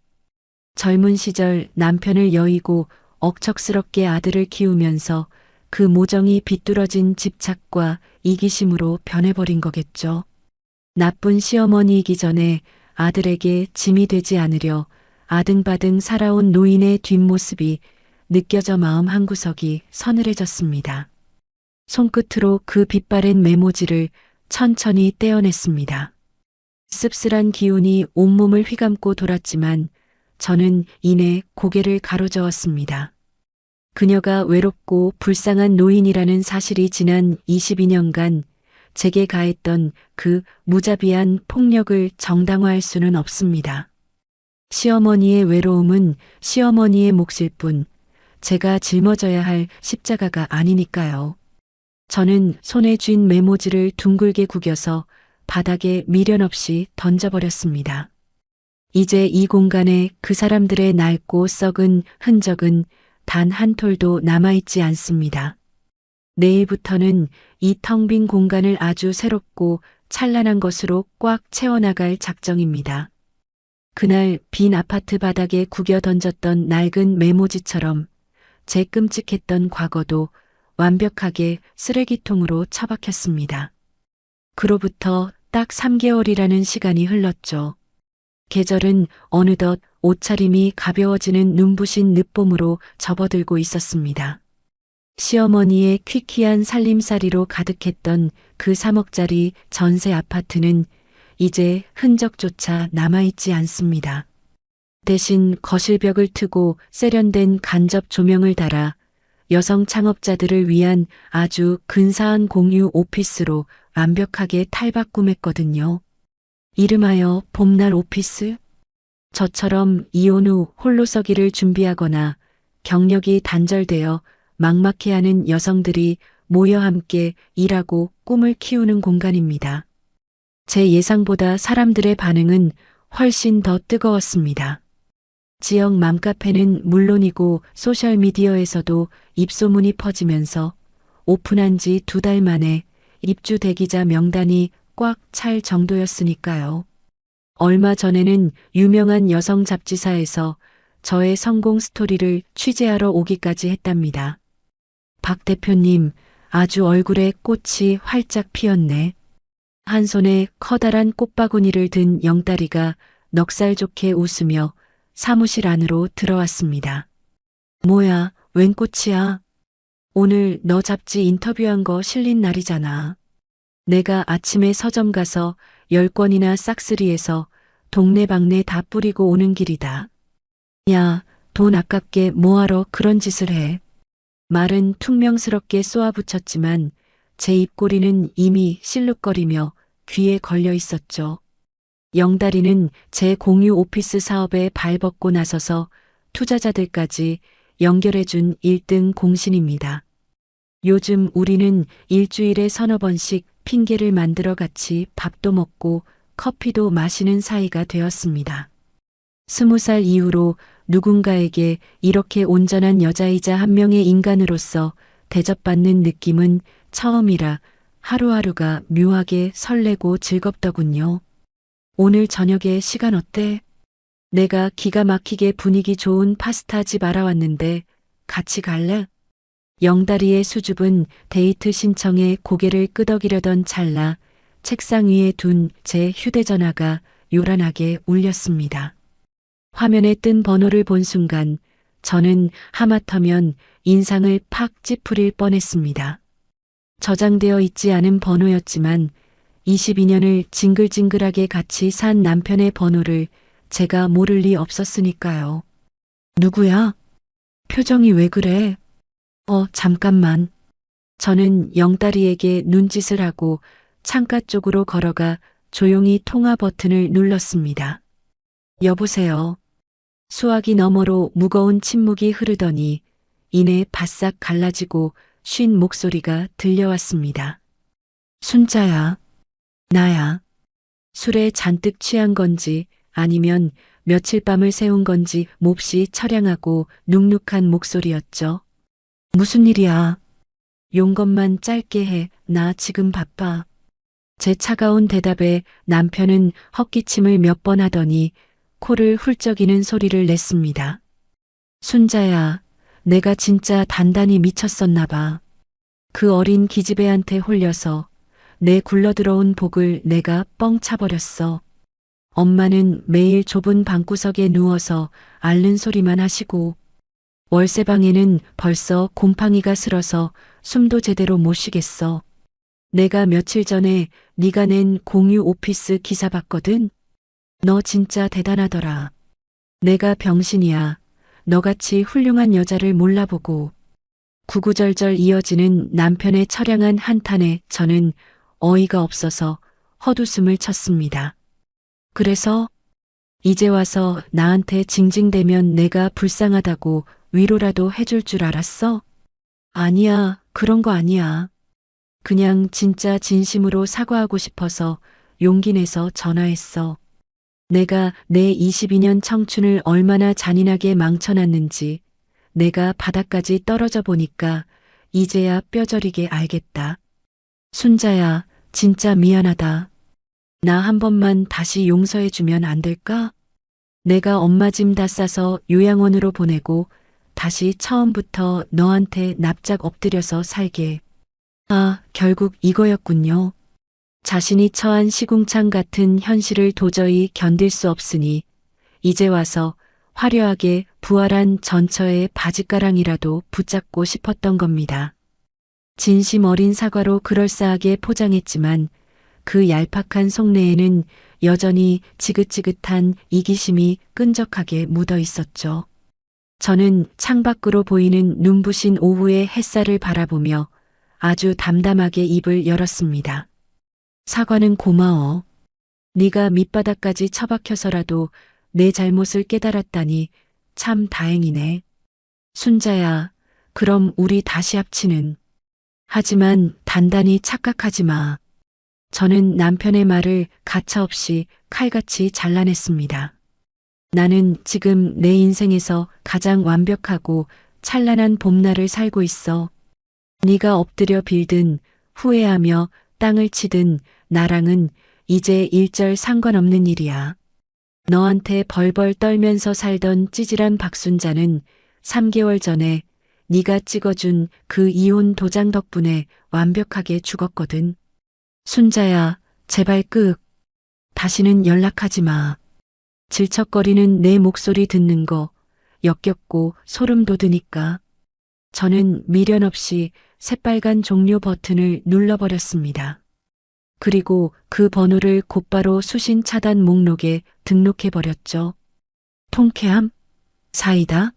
젊은 시절 남편을 여의고 억척스럽게 아들을 키우면서 그 모정이 비뚤어진 집착과 이기심으로 변해버린 거겠죠. 나쁜 시어머니이기 전에 아들에게 짐이 되지 않으려 아등바등 살아온 노인의 뒷모습이 느껴져 마음 한구석이 서늘해졌습니다. 손끝으로 그 빛바랜 메모지를 천천히 떼어냈습니다. 씁쓸한 기운이 온몸을 휘감고 돌았지만 저는 이내 고개를 가로저었습니다. 그녀가 외롭고 불쌍한 노인이라는 사실이 지난 22년간 제게 가했던 그 무자비한 폭력을 정당화할 수는 없습니다. 시어머니의 외로움은 시어머니의 몫일 뿐 제가 짊어져야 할 십자가가 아니니까요. 저는 손에 쥔 메모지를 둥글게 구겨서 바닥에 미련 없이 던져버렸습니다. 이제 이 공간에 그 사람들의 낡고 썩은 흔적은 단 한 톨도 남아있지 않습니다. 내일부터는 이 텅 빈 공간을 아주 새롭고 찬란한 것으로 꽉 채워나갈 작정입니다. 그날 빈 아파트 바닥에 구겨 던졌던 낡은 메모지처럼 제 끔찍했던 과거도 완벽하게 쓰레기통으로 처박혔습니다. 그로부터 딱 3개월이라는 시간이 흘렀죠. 계절은 어느덧 옷차림이 가벼워지는 눈부신 늦봄으로 접어들고 있었습니다. 시어머니의 퀴퀴한 살림살이로 가득했던 그 3억짜리 전세 아파트는 이제 흔적조차 남아있지 않습니다. 대신 거실벽을 트고 세련된 간접 조명을 달아 여성 창업자들을 위한 아주 근사한 공유 오피스로 완벽하게 탈바꿈했거든요. 이름하여 봄날 오피스? 저처럼 이혼 후 홀로서기를 준비하거나 경력이 단절되어 막막해하는 여성들이 모여 함께 일하고 꿈을 키우는 공간입니다. 제 예상보다 사람들의 반응은 훨씬 더 뜨거웠습니다. 지역 맘카페는 물론이고 소셜미디어에서도 입소문이 퍼지면서 오픈한 지 2달 만에 입주 대기자 명단이 꽉 찰 정도였으니까요. 얼마 전에는 유명한 여성 잡지사에서 저의 성공 스토리를 취재하러 오기까지 했답니다. 박 대표님, 아주 얼굴에 꽃이 활짝 피었네. 한 손에 커다란 꽃바구니를 든 영다리가 넉살 좋게 웃으며 사무실 안으로 들어왔습니다. 뭐야, 웬 꽃이야? 오늘 너 잡지 인터뷰한 거 실린 날이잖아. 내가 아침에 서점 가서 10권이나 싹쓸이해서 동네방네 다 뿌리고 오는 길이다. 야, 돈 아깝게 뭐하러 그런 짓을 해. 말은 퉁명스럽게 쏘아붙였지만 제 입꼬리는 이미 실룩거리며 귀에 걸려 있었죠. 영다리는 제 공유 오피스 사업에 발벗고 나서서 투자자들까지 연결해준 1등 공신입니다. 요즘 우리는 일주일에 3~4번씩 핑계를 만들어 같이 밥도 먹고 커피도 마시는 사이가 되었습니다. 20살 이후로 누군가에게 이렇게 온전한 여자이자 한 명의 인간으로서 대접받는 느낌은 처음이라 하루하루가 묘하게 설레고 즐겁더군요. 오늘 저녁에 시간 어때? 내가 기가 막히게 분위기 좋은 파스타집 알아왔는데 같이 갈래? 영다리의 수줍은 데이트 신청에 고개를 끄덕이려던 찰나 책상 위에 둔 제 휴대전화가 요란하게 울렸습니다. 화면에 뜬 번호를 본 순간 저는 하마터면 인상을 팍 찌푸릴 뻔했습니다. 저장되어 있지 않은 번호였지만 22년을 징글징글하게 같이 산 남편의 번호를 제가 모를 리 없었으니까요. 누구야? 표정이 왜 그래? 잠깐만. 저는 영다리에게 눈짓을 하고 창가 쪽으로 걸어가 조용히 통화 버튼을 눌렀습니다. 여보세요. 수화기 너머로 무거운 침묵이 흐르더니 이내 바싹 갈라지고 쉰 목소리가 들려왔습니다. 순자야. 나야. 술에 잔뜩 취한 건지 아니면 며칠 밤을 새운 건지 몹시 처량하고 눅눅한 목소리였죠. 무슨 일이야? 용건만 짧게 해. 나 지금 바빠. 제 차가운 대답에 남편은 헛기침을 몇 번 하더니 코를 훌쩍이는 소리를 냈습니다. 순자야, 내가 진짜 단단히 미쳤었나 봐. 그 어린 기집애한테 홀려서 내 굴러들어온 복을 내가 뻥 차버렸어. 엄마는 매일 좁은 방구석에 누워서 앓는 소리만 하시고 월세방에는 벌써 곰팡이가 슬어서 숨도 제대로 못 쉬겠어. 내가 며칠 전에 네가 낸 공유 오피스 기사 봤거든. 너 진짜 대단하더라. 내가 병신이야. 너같이 훌륭한 여자를 몰라보고. 구구절절 이어지는 남편의 처량한 한탄에 저는 어이가 없어서 헛웃음을 쳤습니다. 그래서 이제 와서 나한테 징징대면 내가 불쌍하다고 위로라도 해줄 줄 알았어? 아니야, 그런 거 아니야. 그냥 진짜 진심으로 사과하고 싶어서 용기 내서 전화했어. 내가 내 22년 청춘을 얼마나 잔인하게 망쳐놨는지 내가 바닥까지 떨어져 보니까 이제야 뼈저리게 알겠다. 순자야, 진짜 미안하다. 나 한 번만 다시 용서해주면 안 될까? 내가 엄마 짐 다 싸서 요양원으로 보내고 다시 처음부터 너한테 납작 엎드려서 살게. 아, 결국 이거였군요. 자신이 처한 시궁창 같은 현실을 도저히 견딜 수 없으니 이제 와서 화려하게 부활한 전처의 바짓가랑이라도 붙잡고 싶었던 겁니다. 진심 어린 사과로 그럴싸하게 포장했지만 그 얄팍한 속내에는 여전히 지긋지긋한 이기심이 끈적하게 묻어 있었죠. 저는 창밖으로 보이는 눈부신 오후의 햇살을 바라보며 아주 담담하게 입을 열었습니다. 사과는 고마워. 네가 밑바닥까지 처박혀서라도 내 잘못을 깨달았다니 참 다행이네. 순자야, 그럼 우리 다시 합치는. 하지만 단단히 착각하지 마. 저는 남편의 말을 가차없이 칼같이 잘라냈습니다. 나는 지금 내 인생에서 가장 완벽하고 찬란한 봄날을 살고 있어. 네가 엎드려 빌든 후회하며 땅을 치든 나랑은 이제 일절 상관없는 일이야. 너한테 벌벌 떨면서 살던 찌질한 박순자는 3개월 전에 네가 찍어준 그 이혼 도장 덕분에 완벽하게 죽었거든. 순자야, 제발 다시는 연락하지 마. 질척거리는 내 목소리 듣는 거 역겹고 소름 돋으니까. 저는 미련 없이 새빨간 종료 버튼을 눌러버렸습니다. 그리고 그 번호를 곧바로 수신 차단 목록에 등록해버렸죠. 통쾌함? 사이다?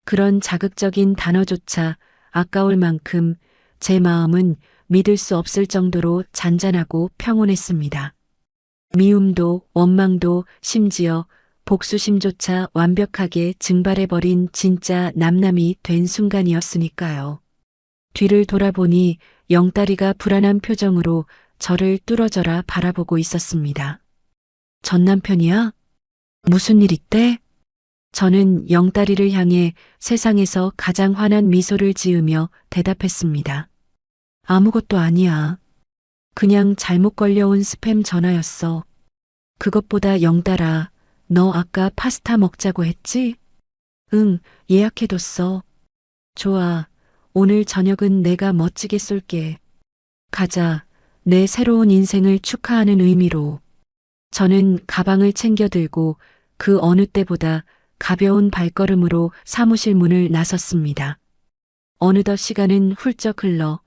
그런 자극적인 단어조차 아까울 만큼 제 마음은 믿을 수 없을 정도로 잔잔하고 평온했습니다. 미움도 원망도 심지어 복수심조차 완벽하게 증발해버린 진짜 남남이 된 순간이었으니까요. 뒤를 돌아보니 영다리가 불안한 표정으로 저를 뚫어져라 바라보고 있었습니다. 전 남편이야? 무슨 일 있대? 저는 영다리를 향해 세상에서 가장 환한 미소를 지으며 대답했습니다. 아무것도 아니야. 그냥 잘못 걸려온 스팸 전화였어. 그것보다 영달아, 너 아까 파스타 먹자고 했지? 응, 예약해뒀어. 좋아. 오늘 저녁은 내가 멋지게 쏠게. 가자. 내 새로운 인생을 축하하는 의미로. 저는 가방을 챙겨 들고 그 어느 때보다 가벼운 발걸음으로 사무실 문을 나섰습니다. 어느덧 시간은 훌쩍 흘러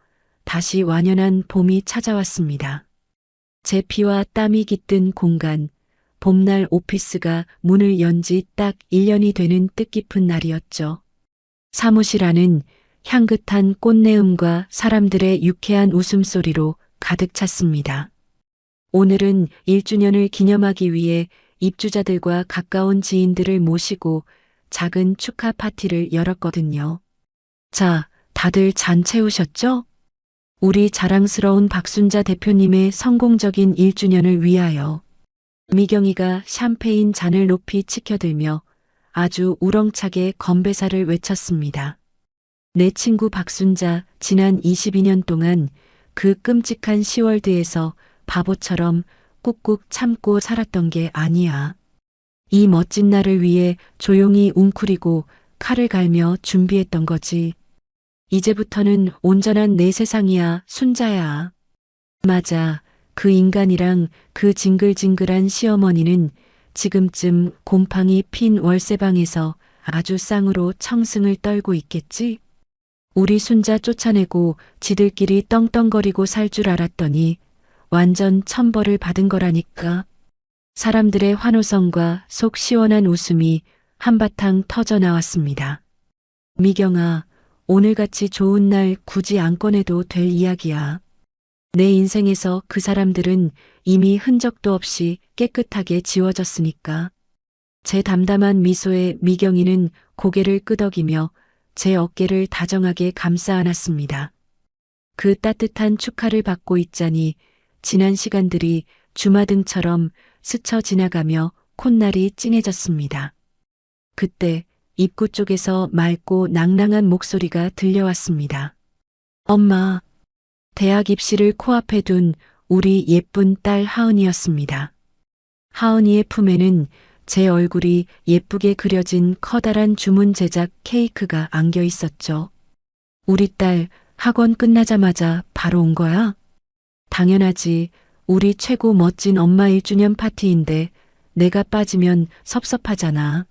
다시 완연한 봄이 찾아왔습니다. 제 피와 땀이 깃든 공간, 봄날 오피스가 문을 연 지 딱 1년이 되는 뜻깊은 날이었죠. 사무실 안은 향긋한 꽃내음과 사람들의 유쾌한 웃음소리로 가득 찼습니다. 오늘은 1주년을 기념하기 위해 입주자들과 가까운 지인들을 모시고 작은 축하 파티를 열었거든요. 자, 다들 잔 채우셨죠? 우리 자랑스러운 박순자 대표님의 성공적인 1주년을 위하여. 미경이가 샴페인 잔을 높이 치켜들며 아주 우렁차게 건배사를 외쳤습니다. 내 친구 박순자 지난 22년 동안 그 끔찍한 시월드에서 바보처럼 꾹꾹 참고 살았던 게 아니야. 이 멋진 날을 위해 조용히 웅크리고 칼을 갈며 준비했던 거지. 이제부터는 온전한 내 세상이야, 순자야. 맞아. 그 인간이랑 그 징글징글한 시어머니는 지금쯤 곰팡이 핀 월세방에서 아주 쌍으로 청승을 떨고 있겠지? 우리 순자 쫓아내고 지들끼리 떵떵거리고 살 줄 알았더니 완전 천벌을 받은 거라니까. 사람들의 환호성과 속 시원한 웃음이 한바탕 터져 나왔습니다. 미경아, 오늘같이 좋은 날 굳이 안 꺼내도 될 이야기야. 내 인생에서 그 사람들은 이미 흔적도 없이 깨끗하게 지워졌으니까. 제 담담한 미소에 미경이는 고개를 끄덕이며 제 어깨를 다정하게 감싸 안았습니다. 그 따뜻한 축하를 받고 있자니 지난 시간들이 주마등처럼 스쳐 지나가며 콧날이 찡해졌습니다. 그때 입구 쪽에서 맑고 낭랑한 목소리가 들려왔습니다. 엄마, 대학 입시를 코앞에 둔 우리 예쁜 딸 하은이였습니다. 하은이의 품에는 제 얼굴이 예쁘게 그려진 커다란 주문 제작 케이크가 안겨 있었죠. 우리 딸 학원 끝나자마자 바로 온 거야? 당연하지. 우리 최고 멋진 엄마 1주년 파티인데 내가 빠지면 섭섭하잖아.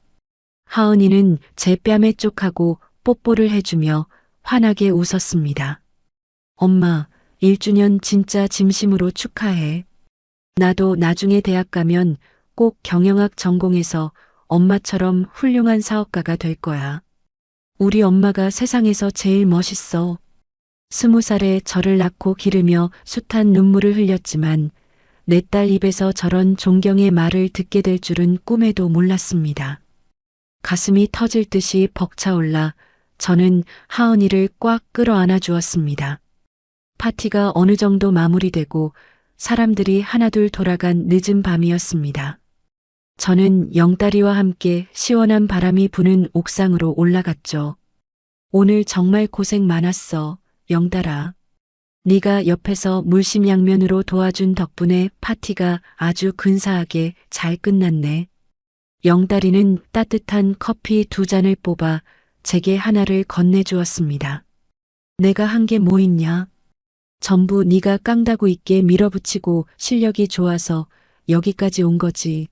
하은이는 제 뺨에 쪽하고 뽀뽀를 해주며 환하게 웃었습니다. 엄마, 1주년 진짜 진심으로 축하해. 나도 나중에 대학 가면 꼭 경영학 전공해서 엄마처럼 훌륭한 사업가가 될 거야. 우리 엄마가 세상에서 제일 멋있어. 20살에 저를 낳고 기르며 숱한 눈물을 흘렸지만 내 딸 입에서 저런 존경의 말을 듣게 될 줄은 꿈에도 몰랐습니다. 가슴이 터질 듯이 벅차올라 저는 하은이를 꽉 끌어안아 주었습니다. 파티가 어느 정도 마무리되고 사람들이 하나둘 돌아간 늦은 밤이었습니다. 저는 영딸이와 함께 시원한 바람이 부는 옥상으로 올라갔죠. 오늘 정말 고생 많았어, 영딸아. 네가 옆에서 물심양면으로 도와준 덕분에 파티가 아주 근사하게 잘 끝났네. 영딸이는 따뜻한 커피 2잔을 뽑아 제게 하나를 건네주었습니다. 내가 한 게 뭐 있냐? 전부 네가 깡다구 있게 밀어붙이고 실력이 좋아서 여기까지 온 거지.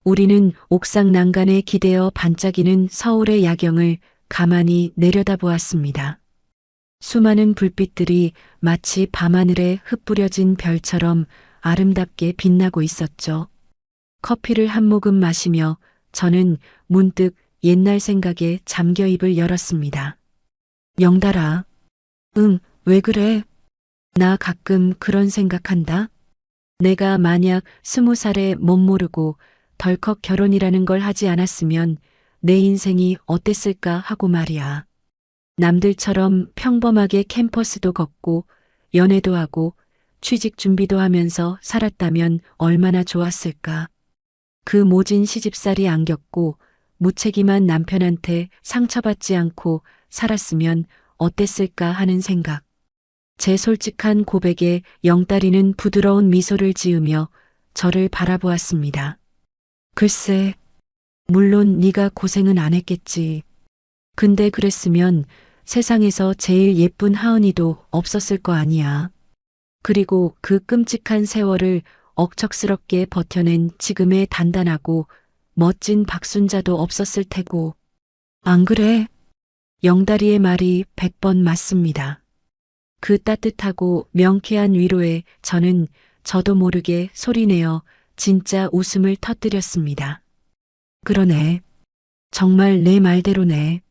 우리는 옥상 난간에 기대어 반짝이는 서울의 야경을 가만히 내려다보았습니다. 수많은 불빛들이 마치 밤하늘에 흩뿌려진 별처럼 아름답게 빛나고 있었죠. 커피를 한 모금 마시며 저는 문득 옛날 생각에 잠겨 입을 열었습니다. 영달아. 응, 왜 그래? 나 가끔 그런 생각한다. 내가 만약 20살에 멋모르고 덜컥 결혼이라는 걸 하지 않았으면 내 인생이 어땠을까 하고 말이야. 남들처럼 평범하게 캠퍼스도 걷고 연애도 하고 취직 준비도 하면서 살았다면 얼마나 좋았을까. 그 모진 시집살이 안 겪고 무책임한 남편한테 상처받지 않고 살았으면 어땠을까 하는 생각. 제 솔직한 고백에 영딸이는 부드러운 미소를 지으며 저를 바라보았습니다. 글쎄, 물론 네가 고생은 안 했겠지. 근데 그랬으면 세상에서 제일 예쁜 하은이도 없었을 거 아니야. 그리고 그 끔찍한 세월을 억척스럽게 버텨낸 지금의 단단하고 멋진 박순자도 없었을 테고. 안 그래? 영다리의 말이 100번 맞습니다. 그 따뜻하고 명쾌한 위로에 저는 저도 모르게 소리내어 진짜 웃음을 터뜨렸습니다. 그러네. 정말 내 말대로네.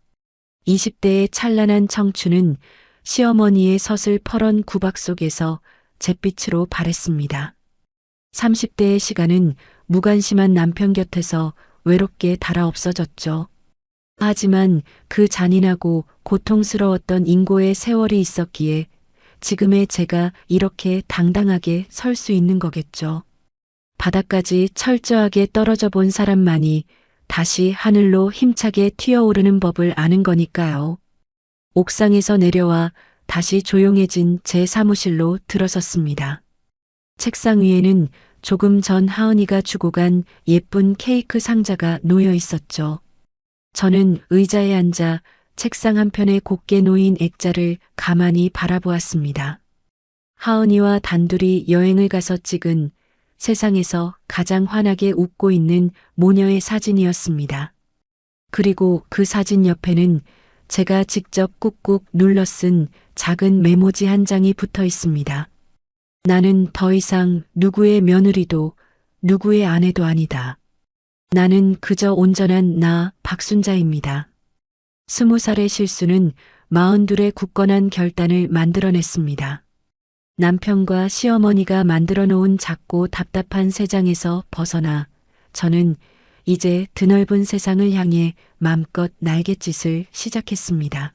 20대의 찬란한 청춘은 시어머니의 서슬 퍼런 구박 속에서 잿빛으로 바랬습니다. 30대의 시간은 무관심한 남편 곁에서 외롭게 달아 없어졌죠. 하지만 그 잔인하고 고통스러웠던 인고의 세월이 있었기에 지금의 제가 이렇게 당당하게 설 수 있는 거겠죠. 바닥까지 철저하게 떨어져 본 사람만이 다시 하늘로 힘차게 튀어오르는 법을 아는 거니까요. 옥상에서 내려와 다시 조용해진 제 사무실로 들어섰습니다. 책상 위에는 조금 전 하은이가 주고 간 예쁜 케이크 상자가 놓여 있었죠. 저는 의자에 앉아 책상 한편에 곱게 놓인 액자를 가만히 바라보았습니다. 하은이와 단둘이 여행을 가서 찍은 세상에서 가장 환하게 웃고 있는 모녀의 사진이었습니다. 그리고 그 사진 옆에는 제가 직접 꾹꾹 눌러 쓴 작은 메모지 한 장이 붙어 있습니다. 나는 더 이상 누구의 며느리도 누구의 아내도 아니다. 나는 그저 온전한 나 박순자입니다. 20살의 실수는 42의 굳건한 결단을 만들어냈습니다. 남편과 시어머니가 만들어 놓은 작고 답답한 세상에서 벗어나 저는 이제 드넓은 세상을 향해 맘껏 날갯짓을 시작했습니다.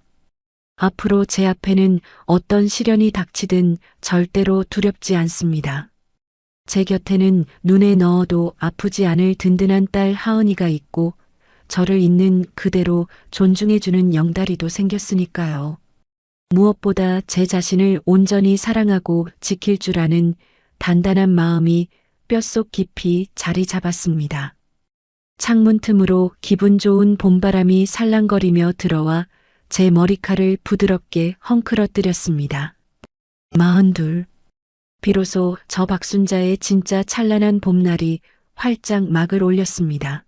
앞으로 제 앞에는 어떤 시련이 닥치든 절대로 두렵지 않습니다. 제 곁에는 눈에 넣어도 아프지 않을 든든한 딸 하은이가 있고 저를 있는 그대로 존중해주는 영다리도 생겼으니까요. 무엇보다 제 자신을 온전히 사랑하고 지킬 줄 아는 단단한 마음이 뼛속 깊이 자리 잡았습니다. 창문 틈으로 기분 좋은 봄바람이 살랑거리며 들어와 제 머리칼을 부드럽게 헝클어뜨렸습니다. 42. 비로소 저 박순자의 진짜 찬란한 봄날이 활짝 막을 올렸습니다.